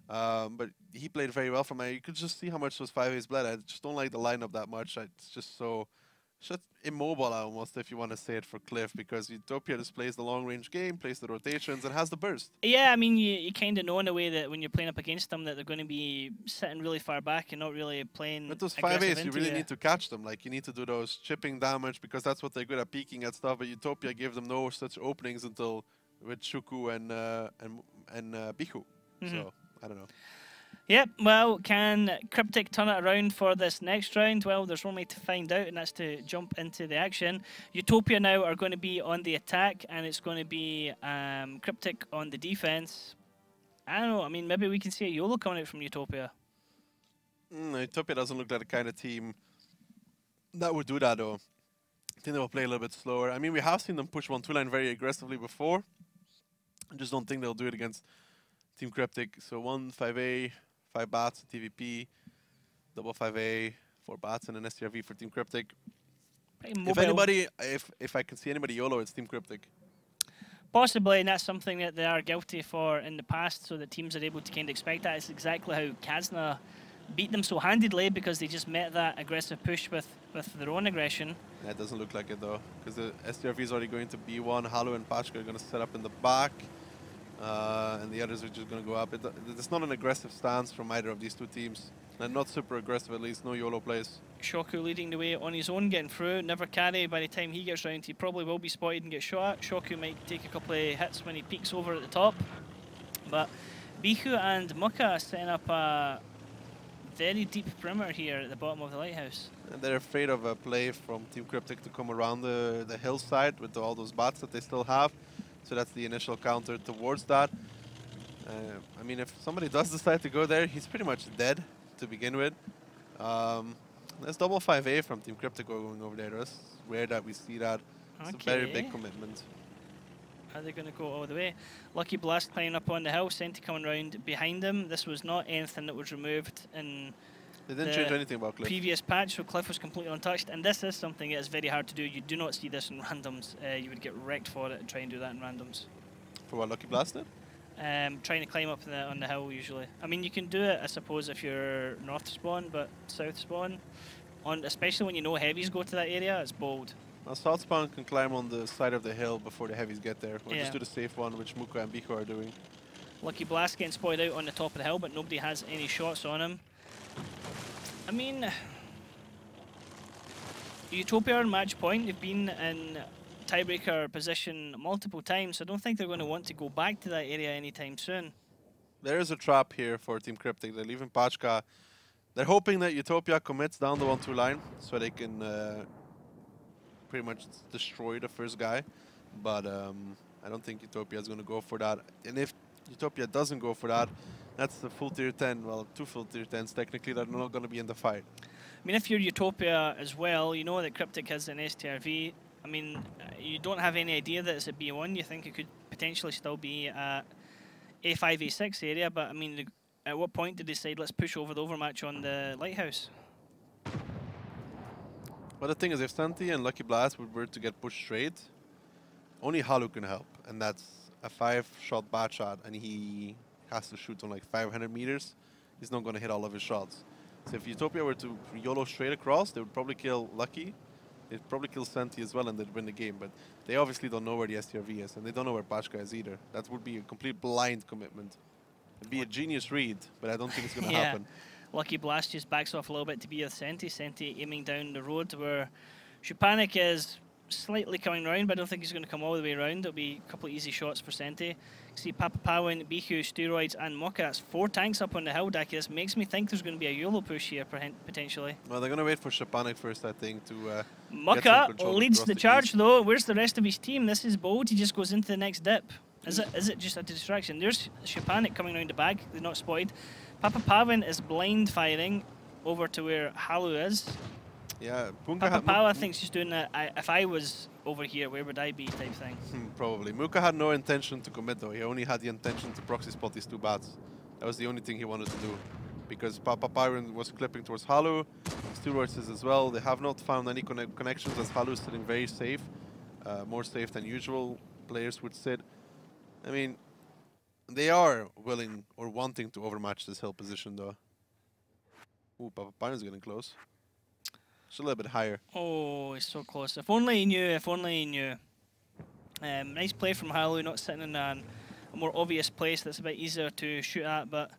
But he played very well from it. You could just see how much those 5As bled. I just don't like the lineup that much. It's just so immobile almost, if you want to say it for Cliff, because Utopia just plays the long range game, plays the rotations, and has the burst. Yeah, I mean, you kind of know in a way that when you're playing up against them that they're going to be sitting really far back and not really playing. With those 5As, you really need to catch them. Like, you need to do those chipping damage, because that's what they're good at, peeking at stuff. But Utopia gave them no such openings until with Shuku and Biku. So I don't know. Yep, well, can CryptiK turn it around for this next round? Well, there's only to find out, and that's to jump into the action. Utopia now are going to be on the attack, and it's going to be CryptiK on the defense. I don't know, I mean, maybe we can see a YOLO coming out from Utopia. Utopia doesn't look like the kind of team that would do that, though. I think they will play a little bit slower. I mean, we have seen them push 1-2 line very aggressively before. I just don't think they'll do it against Team CryptiK. So 1 5A, 5 bats, TVP, double 5A, 4 bats, and an STRV for Team CryptiK. If anybody, if I can see anybody YOLO, it's Team CryptiK. Possibly, and that's something that they are guilty for in the past, so that teams are able to kind of expect that. It's exactly how Kazna beat them so handedly, because they just met that aggressive push with their own aggression. Yeah, it doesn't look like it, though, because the STRV is already going to B1. Halu and Pachka are going to set up in the back. And the others are just going to go up. It's not an aggressive stance from either of these two teams. And not super aggressive, at least. No YOLO plays. Shoku leading the way on his own, getting through. Never Carry, by the time he gets round, he probably will be spotted and get shot at. Shoku might take a couple of hits when he peeks over at the top. But Biku and Muka setting up a very deep perimeter here at the bottom of the lighthouse. And they're afraid of a play from Team CryptiK to come around the hillside with all those bats that they still have. So that's the initial counter towards that. I mean, if somebody does decide to go there, he's pretty much dead to begin with. There's double 5A from Team CryptiK going over there. It's rare that we see that. It's a very big commitment. Are they going to go all the way? Lucky Blast climbing up on the hill, Senti coming round behind him. This was not anything that was removed in they didn't change anything about Cliff. Previous patch, so Cliff was completely untouched. And this is something that is very hard to do. You do not see this in randoms. You would get wrecked for it and try and do that in randoms. For what Lucky Blast did? Trying to climb up on the hill usually. I mean, you can do it, I suppose, if you're north spawn, but south spawn, especially when you know heavies go to that area, it's bold. Now, south spawn can climb on the side of the hill before the heavies get there. Or just do the safe one, which Muka and Biku are doing. Lucky Blast getting spotted out on the top of the hill, but nobody has any shots on him. I mean, Utopia are match point. They've been in tiebreaker position multiple times, so I don't think they're going to want to go back to that area anytime soon. There is a trap here for Team CryptiK. They're leaving Pachka. They're hoping that Utopia commits down the 1-2 line so they can pretty much destroy the first guy. But I don't think Utopia is going to go for that. And if Utopia doesn't go for that, that's the full tier 10. Well, 2 full tier 10s technically that are not going to be in the fight. I mean, if you're Utopia as well, you know that CryptiK has an STRV. I mean, you don't have any idea that it's a B1. You think it could potentially still be at A5, A6 area. But I mean, at what point did they decide let's push over the overmatch on the Lighthouse? Well, the thing is, if Santi and Lucky Blast were to get pushed straight, only Halu can help. And that's a 5-shot bad shot, and he has to shoot on like 500 meters. He's not going to hit all of his shots. So if Utopia were to YOLO straight across, they would probably kill Lucky. They'd probably kill Santi as well, and they'd win the game. But they obviously don't know where the STRV is, and they don't know where Pachka is either. That would be a complete blind commitment. It'd be a genius read, but I don't think it's going to happen. Lucky Blast just backs off a little bit to be with Senti. Senti aiming down the road where CryptiK is slightly coming round, but I don't think he's going to come all the way around. It'll be a couple of easy shots for Senti. See Papa Pawin, Bihu, Steroids, and Mocha. That's 4 tanks up on the hill, Daki. This makes me think there's going to be a YOLO push here, potentially. Well, they're going to wait for CryptiK first, I think, to Mocha leads the charge, though. Where's the rest of his team? This is bold. He just goes into the next dip. Is it just a distraction? There's CryptiK coming around the back. They're not spotted. Papa Pawin is blind firing over to where Halu is. Yeah, Papa Pau, I think, is just doing that. If I was over here, where would I be type thing. Probably. Muka had no intention to commit, though. He only had the intention to proxy spot these 2 bats. That was the only thing he wanted to do. Because Papa Pyron was clipping towards Halu. Steroids is as well. They have not found any connections as Halu is sitting very safe. More safe than usual players would sit. I mean, they are willing or wanting to overmatch this hill position, though. Ooh, Papa Pyron's getting close. It's a little bit higher. Oh, it's so close. If only he knew, if only he knew. Nice play from Halu, not sitting in a more obvious place that's a bit easier to shoot at, but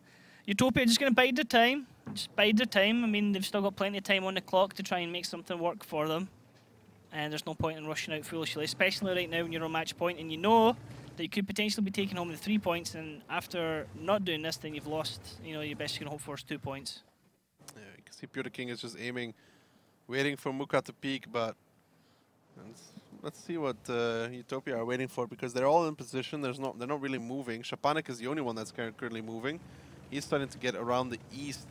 Utopia just going to bide their time. Just bide their time. I mean, they've still got plenty of time on the clock to try and make something work for them. And there's no point in rushing out foolishly, especially right now when you're on match point and you know that you could potentially be taking home the 3 points, and after not doing this, then you've lost, you know, your best you can hope for is 2 points. Yeah, you can see CryptiK is just aiming, waiting for Muka to peek, but let's see what Utopia are waiting for, because they're all in position. They're not really moving. CryptiK is the only one that's currently moving. He's starting to get around the east.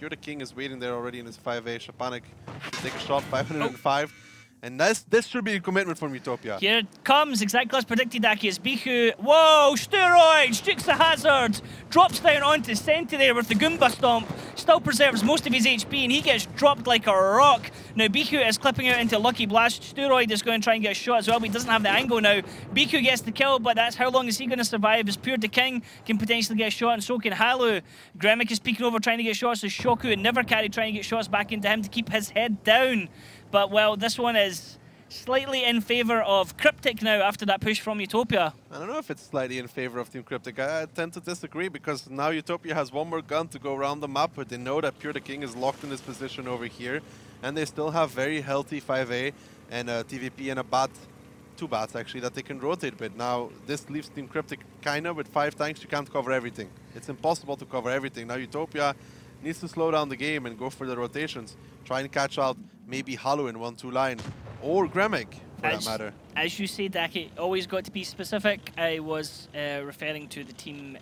CryptiK is waiting there already in his 5A. CryptiK should take a shot, 505. And this should be a commitment from Utopia. Here it comes, exactly as predicted, Aki, as Bihu. Whoa, Steroids, jukes the hazard, drops down onto Senti there with the Goomba Stomp, still preserves most of his HP, and he gets dropped like a rock. Now Bihu is clipping out into Lucky Blast. Steroid is going to try and get a shot as well, but he doesn't have the angle now. Bihu gets the kill, but that's how long is he going to survive, as Pure the King can potentially get a shot, and so can Halu. Gremic is peeking over trying to get shots, as Shoku and Never Carry trying to get shots back into him to keep his head down. But, well, this one is slightly in favour of CryptiK now after that push from Utopia. I don't know if it's slightly in favour of Team CryptiK. I tend to disagree, because now Utopia has one more gun to go around the map, but they know that Pure the King is locked in this position over here, and they still have very healthy 5A and a TVP and a bat, 2 bats actually, that they can rotate with. Now, this leaves Team CryptiK kind of with 5 tanks. You can't cover everything. It's impossible to cover everything. Now, Utopia needs to slow down the game and go for the rotations. Try and catch out maybe Halu in 1-2 line, or Gremic, for that matter. As you say, Daki, always got to be specific. I was referring to the team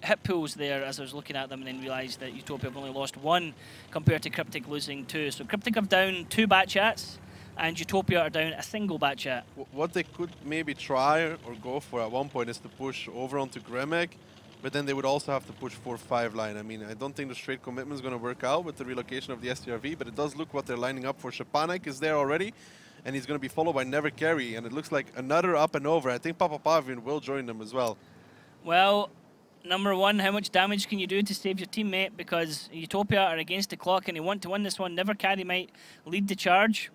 hit pools there as I was looking at them, and then realised that Utopia have only lost 1 compared to CryptiK losing 2. So CryptiK have down 2 bat chats, and Utopia are down a single bat chat. What they could maybe try or go for at one point is to push over onto Gremic, but then they would also have to push 4-5 line. I mean, I don't think the straight commitment is going to work out with the relocation of the STRV, but it does look what they're lining up for. CryptiK is there already, and he's going to be followed by Never Carry, and it looks like another up and over. I think Papa Pavin will join them as well. Well, number one, how much damage can you do to save your teammate? Because Utopia are against the clock and they want to win this one. Never Carry might lead the charge.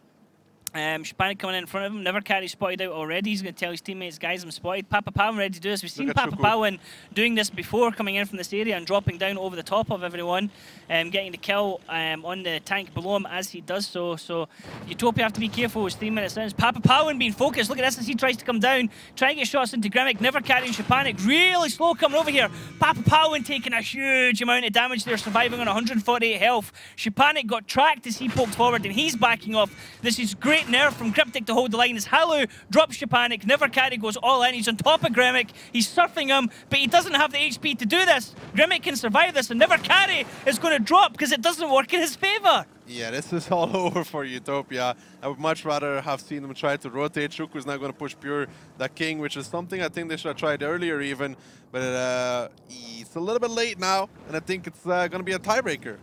Shpanik coming in front of him. Never carry spotted out already. He's going to tell his teammates, guys, I'm spotted. Papa Powen ready to do this. We've seen Papa Powen doing this before, coming in from this area and dropping down over the top of everyone, getting the kill on the tank below him as he does so. So Utopia have to be careful. It's 3 minutes in. Papa Powen being focused. Look at this as he tries to come down, trying to get shots into Grimic. Never carrying Shpanik. Really slow coming over here. Papa Powen taking a huge amount of damage there, surviving on 148 health. Shpanik got tracked as he poked forward and he's backing off. This is great nerf from CryptiK to hold the line as Halu drops Shpanik. Never carry goes all in. He's on top of Grimic. He's surfing him, but he doesn't have the HP to do this. Grimic can survive this, and Never carry is going to drop because it doesn't work in his favor. Yeah, this is all over for Utopia. I would much rather have seen them try to rotate. Shuku's not going to push pure that king, which is something I think they should have tried earlier even. But it's a little bit late now, and I think it's going to be a tiebreaker.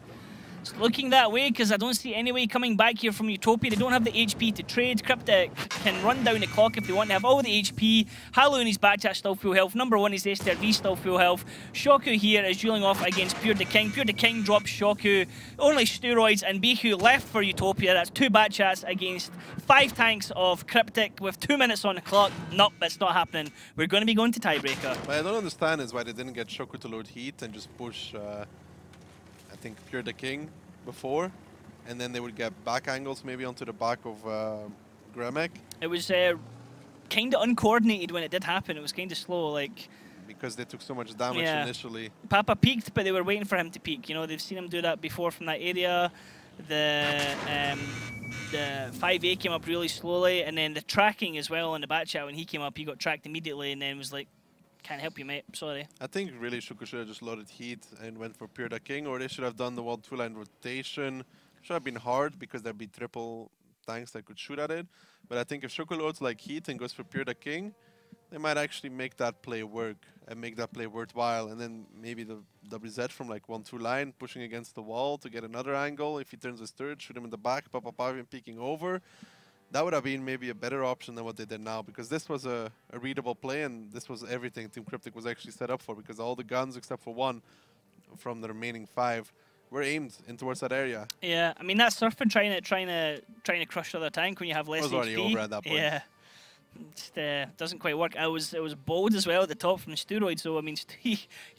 It's looking that way because I don't see any way coming back here from Utopia. They don't have the HP to trade. CryptiK can run down the clock if they want to have all the HP. Halu and his backchat still full health. Number 1 is STRV still full health. Shoku here is dueling off against PureTheKing. PureTheKing drops Shoku. Only steroids and Bihu left for Utopia. That's 2 backchats against 5 tanks of CryptiK with 2 minutes on the clock. Nope, that's not happening. We're going to be going to tiebreaker. What I don't understand is why they didn't get Shoku to load heat and just push I think PureTheKing before, and then they would get back angles maybe onto the back of Grimic. It was kind of uncoordinated when it did happen. It was kind of slow, like because they took so much damage initially. Papa peaked, but they were waiting for him to peak. You know, they've seen him do that before from that area. The 5A came up really slowly, and then the tracking as well on the back chat when he came up, he got tracked immediately, and then was like, can't help you, mate. Sorry. I think really Shuku should have just loaded heat and went for PureTheKing, or they should have done the 1-2 line rotation. Should have been hard because there'd be triple tanks that could shoot at it. But I think if Shuku loads like heat and goes for PureTheKing, they might actually make that play work and make that play worthwhile. And then maybe the WZ from like 1-2 line pushing against the wall to get another angle. If he turns his third, shoot him in the back, Papa Pavin peeking over. That would have been maybe a better option than what they did now, because this was a readable play, and this was everything Team CryptiK was actually set up for, because all the guns except for 1 from the remaining 5 were aimed in towards that area. Yeah, I mean that surfing trying to crush the other tank when you have less HP. It was already over at that point. Yeah, just doesn't quite work. It was bold as well at the top from the steroids. So I mean, he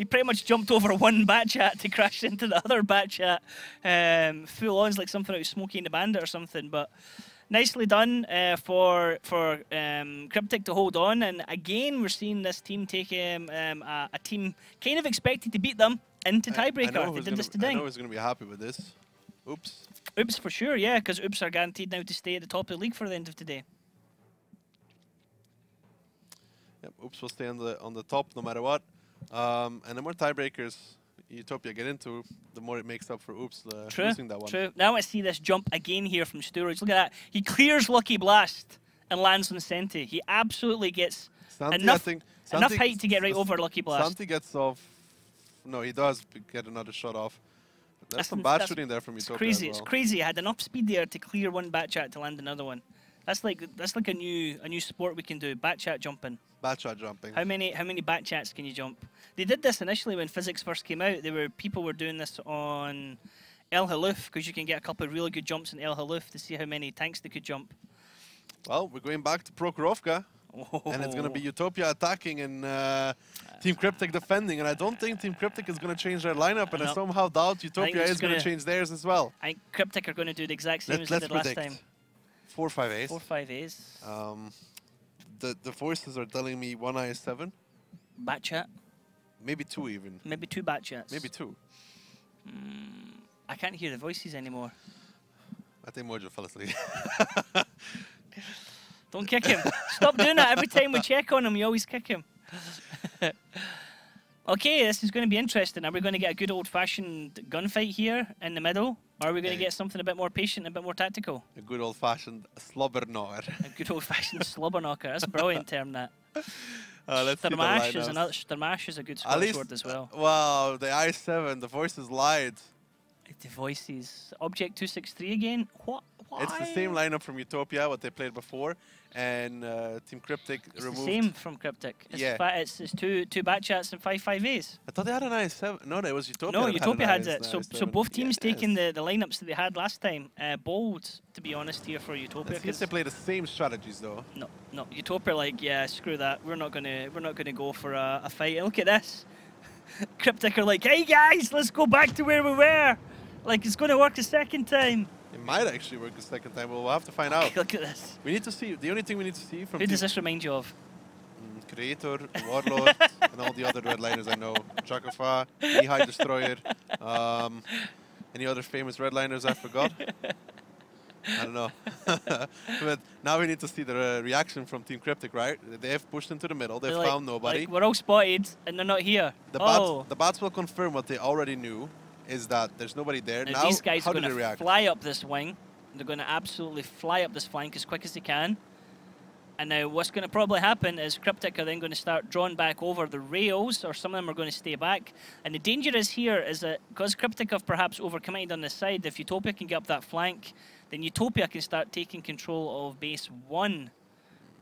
pretty much jumped over one batchat to crash into the other batchat. Full on's like something out of Smokey and the Bandit or something, but. Nicely done for CryptiK to hold on, and again we're seeing this team take a team kind of expected to beat them into tiebreaker. They did this today. I know who's going to be happy with this. Oops. Oops for sure, yeah, because Oops are guaranteed now to stay at the top of the league for the end of today. Yep, Oops will stay on the top no matter what. And the more tiebreakers Utopia get into, the more it makes up for Oops losing that one. True. Now I see this jump again here from Steroids. Look at that. He clears Lucky Blast and lands on Senti. He absolutely gets enough height to get right over Lucky Blast. Santi gets off. No, he does get another shot off. That's some bad shooting there from Utopia. Crazy. As well. It's crazy. He had enough speed there to clear one batchat to land another one. That's like a new sport we can do. Batchat jumping. Batchat jumping. How many batchats can you jump? They did this initially when physics first came out. People were doing this on El Haluf because you can get a couple of really good jumps in El Haluf to see how many tanks they could jump. Well, we're going back to Prokhorovka. And it's going to be Utopia attacking and Team CryptiK defending. And I don't think Team CryptiK is going to change their lineup. And I somehow doubt Utopia is going to change theirs as well. I think CryptiK are going to do the exact same as they did last time. 4-5 4-5 A's. The voices are telling me 1 IS-7. Batchat. Maybe 2 even. Maybe 2 batchats. Maybe 2. I can't hear the voices anymore. I think Mojo fell asleep. Don't kick him. Stop doing that. Every time we check on him, you always kick him. Okay, this is going to be interesting. Are we going to get a good old-fashioned gunfight here in the middle? Or are we going to get something a bit more patient, a bit more tactical? A good old-fashioned slobberknocker. A good old-fashioned slobberknocker. That's a brilliant term, that. Let's Sturmash is a good Scottish word as well. Wow, the I-7, the voices lied. The voices. Object 263 again? What It's the same lineup from Utopia, what they played before, and Team CryptiK It's removed. the same from CryptiK. It's Yeah. It's two bat chats and 5/5As. I thought they had an I7. No, that was Utopia. No, that Utopia had an it. So I7. both teams taking Yes. the lineups that they had last time. Bold, to be honest, here for Utopia. Let's see if they play the same strategies though. No, Utopia like, yeah, screw that. We're not gonna go for a fight. And look at this. CryptiK are like, hey guys, let's go back to where we were. Like it's gonna work a second time. It might actually work a second time. We'll have to find out. Look at this. We need to see. The only thing we need to see from Who does this remind you of? Creator, Warlord, and all the other redliners I know. Chakafa, Mihai Destroyer. Any other famous redliners I forgot? I don't know. But now we need to see the reaction from Team CryptiK, right? They have pushed into the middle. They've They're found nobody. Like, we're all spotted, and they're not here. The bats will confirm what they already knew, is that there's nobody there. Now, these guys how are do going they to react? fly up this wing. They're going to absolutely fly up this flank as quick as they can. And now what's going to probably happen is CryptiK are then going to start drawing back over the rails, or some of them are going to stay back. And the danger is here is that because CryptiK have perhaps overcommitted on this side, if Utopia can get up that flank, then Utopia can start taking control of base 1.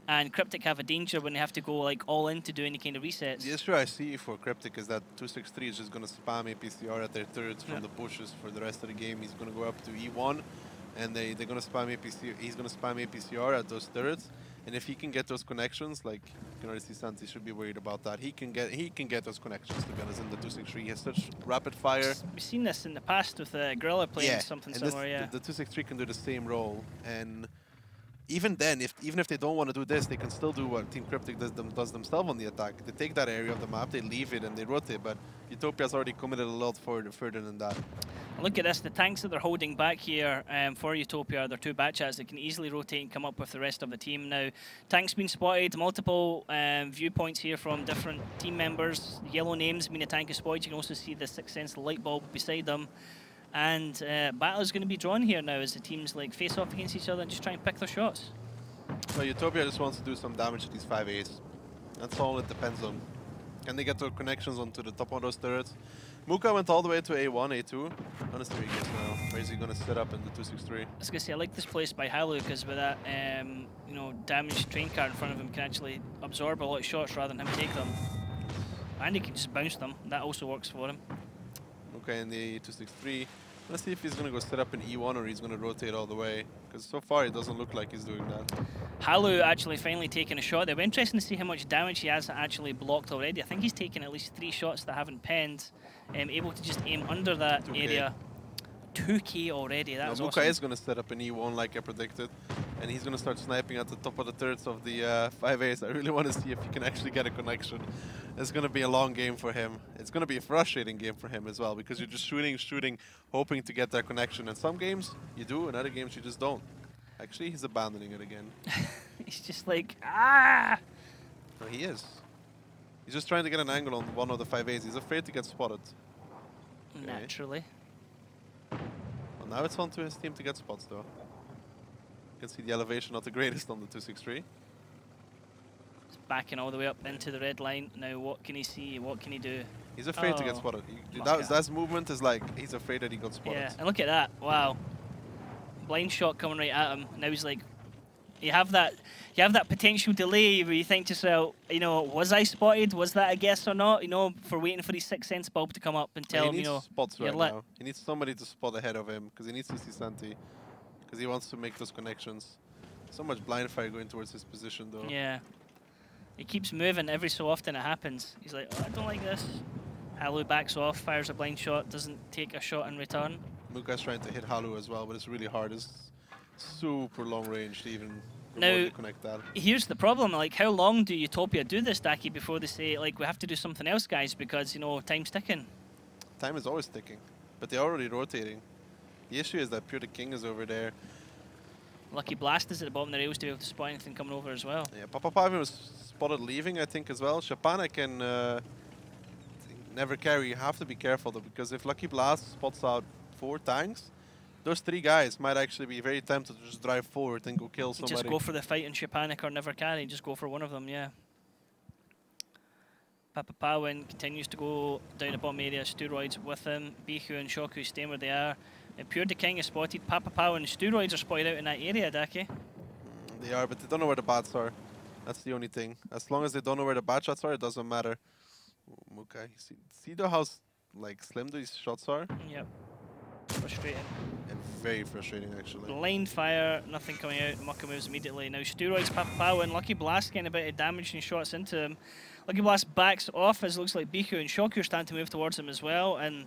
And CryptiK have a danger when they have to go like all in to do any kind of resets. The issue I see for CryptiK is that 263 is just going to spam APCR at their turrets from the bushes for the rest of the game. He's going to go up to E1, and they're going to spam APCR. He's going to spam APCR at those turrets. And if he can get those connections, like you can already see Santi should be worried about that. He can get those connections, to be honest, in the 263. He has such rapid fire. We've seen this in the past with Gorilla playing something and similar, the 263 can do the same role. And even then, even if they don't want to do this, they can still do what Team CryptiK does themselves on the attack. They take that area of the map, they leave it, and they rotate. But Utopia's already committed a lot further than that. Look at this, the tanks that they're holding back here for Utopia, they're two batchats that can easily rotate and come up with the rest of the team. Now, tanks been spotted, multiple viewpoints here from different team members. Yellow names mean a tank is spotted. You can also see the Sixth Sense light bulb beside them. And battle is going to be drawn here now as the teams like face off against each other and just try and pick their shots. Well, Utopia just wants to do some damage to these 5As. That's all it depends on. Can they get their connections onto the top of those turrets? Muka went all the way to A1, A2. Honestly, he gets now. Where is he going to set up in the 263? I was going to say, I like this place by Halu because with that, you know, damaged train car in front of him can actually absorb a lot of shots rather than him take them. And he can just bounce them. That also works for him. Okay, in the 263. Let's see if he's going to go set up in E1 or he's going to rotate all the way. Because so far it doesn't look like he's doing that. Halu actually finally taking a shot. It'll be interesting to see how much damage he has actually blocked already. I think he's taken at least 3 shots that haven't penned. Able to just aim under that 2K. area. 2K already, that was Muka awesome. is going to set up an E1 like I predicted. And he's going to start sniping at the top of the turrets of the 5As. I really want to see if he can actually get a connection. It's going to be a long game for him. It's going to be a frustrating game for him as well, because you're just shooting, hoping to get that connection. And some games you do, and other games you just don't. Actually, he's abandoning it again. He's just like, ah! No, he is. He's just trying to get an angle on one of the 5As. He's afraid to get spotted. Okay. Naturally. Well, now it's on to his team to get spots, though. You can see the elevation not the greatest on the 263. He's backing all the way up into the red line. Now, what can he see? What can he do? He's afraid to get spotted. That movement is like, he's afraid that he got spotted. Yeah, and look at that. Wow. Blind shot coming right at him. Now he's like, you have that potential delay where you think to yourself, you know, was I spotted? Was that a guess or not? You know, for waiting for his Sixth Sense bulb to come up and tell him, you know, spots you're right lit. now. He needs somebody to spot ahead of him because he needs to see Santi, because he wants to make those connections. So much blind fire going towards his position, though. Yeah. He keeps moving every so often it happens. He's like, oh, I don't like this. Halu backs off, fires a blind shot, doesn't take a shot in return. Muka's trying to hit Halu as well, but it's really hard. It's super long range to even Now, connect that. Here's the problem, like, how long do Utopia do this, Daki, before they say, like, we have to do something else, guys, because, you know, time's ticking? Time is always ticking, but they're already rotating. The issue is that Pure King is over there. Lucky Blast is at the bottom of the rails to be able to spot anything coming over as well. Yeah, Papa Pavi was spotted leaving, I think, as well. Shapanek and Never Carry have to be careful, though, because if Lucky Blast spots out 4 tanks, those 3 guys might actually be very tempted to just drive forward and go kill somebody. Just go for the fight in Shapanek or Never Carry, just go for one of them, yeah. Papa Pawin continues to go down the bottom area, Steroids with him. Bihu and Shoku staying where they are. PryptiK is spotted. Papa Pow and Steroids are spotted out in that area, Daki. They are, but they don't know where the bats are. That's the only thing. As long as they don't know where the bat shots are, it doesn't matter. Okay, see though how like slim these shots are? Yep. Frustrating. And very frustrating, actually. Blind fire, nothing coming out. Mucka moves immediately. Now Steroids, Papa Pow, and Lucky Blast getting a bit of damage and shots into him. Lucky Blast backs off as it looks like Biku and Shoku are starting to move towards him as well. And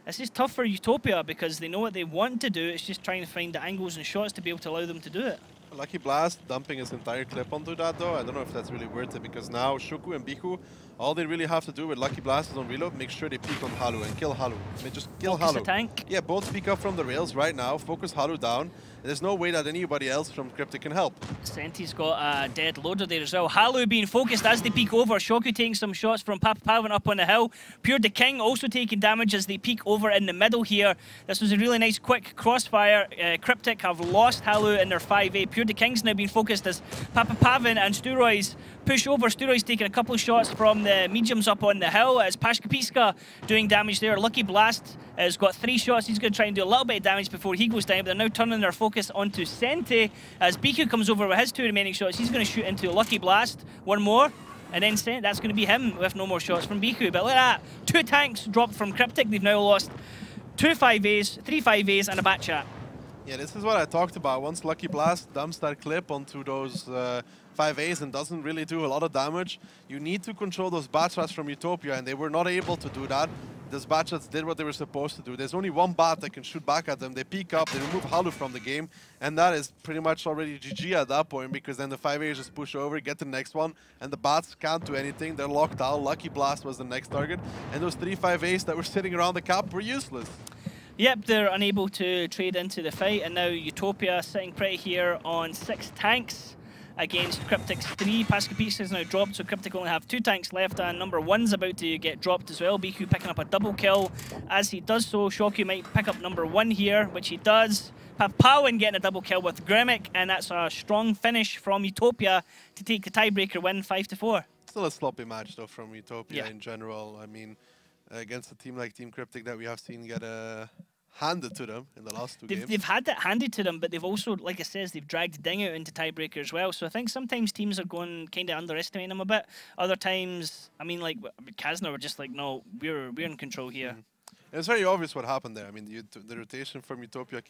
this is tough for Utopia because they know what they want to do. It's just trying to find the angles and shots to be able to allow them to do it. Lucky Blast dumping his entire clip onto that though. I don't know if that's really worth it because now Shoku and Biku, all they really have to do with Lucky Blast is on reload, make sure they peek on Halu and kill Halu. I mean, just kill Focus Halu. the tank. Yeah, both peek up from the rails right now, focus Halu down. There's no way that anybody else from CryptiK can help. Senti's got a dead loader there as well. Halu being focused as they peek over. Shoku taking some shots from Papa Pavan up on the hill. PryptiK also taking damage as they peek over in the middle here. This was a really nice quick crossfire. CryptiK have lost Halu in their 5A. PryptiK's now being focused as Papa Pavan and Steroids push over. Steroids taking a couple of shots from the mediums up on the hill as Pashkapiska doing damage there. Lucky Blast has got 3 shots. He's going to try and do a little bit of damage before he goes down, but they're now turning their focus onto Senti as Biku comes over with his 2 remaining shots. He's going to shoot into Lucky Blast. One more, and then Senti, that's going to be him with no more shots from Biku. But look at that, 2 tanks dropped from CryptiK. They've now lost 2 5As, 3 5As, and a bat chat. Yeah, this is what I talked about. Once Lucky Blast dumps that clip onto those 5As and doesn't really do a lot of damage, you need to control those bat shots from Utopia, and they were not able to do that. Those bat shots did what they were supposed to do. There's only one bat that can shoot back at them. They peek up, they remove Halu from the game, and that is pretty much already GG at that point, because then the 5As just push over, get the next one, and the bats can't do anything. They're locked out. Lucky Blast was the next target, and those 3 5As that were sitting around the cap were useless. Yep, they're unable to trade into the fight, and now Utopia sitting pretty here on 6 tanks against CryptiK's 3. Pashkapiska is now dropped, so CryptiK only have 2 tanks left, and number 1's about to get dropped as well. Biku picking up a double kill. As he does so, Shoku might pick up number 1 here, which he does. Papawan getting a double kill with Grimic, and that's a strong finish from Utopia to take the tiebreaker win 5-4. Still a sloppy match though from Utopia Yeah. in general. I mean, against a team like Team CryptiK that we have seen get handed to them in the last 2 games. They've had that handed to them, but they've also, like I says, they've dragged Ding out into tiebreaker as well. So I think sometimes teams are going kind of underestimating them a bit. Other times, I mean, like Kazna were just like, no, we're in control here. It's very obvious what happened there. I mean, the rotation from Utopia came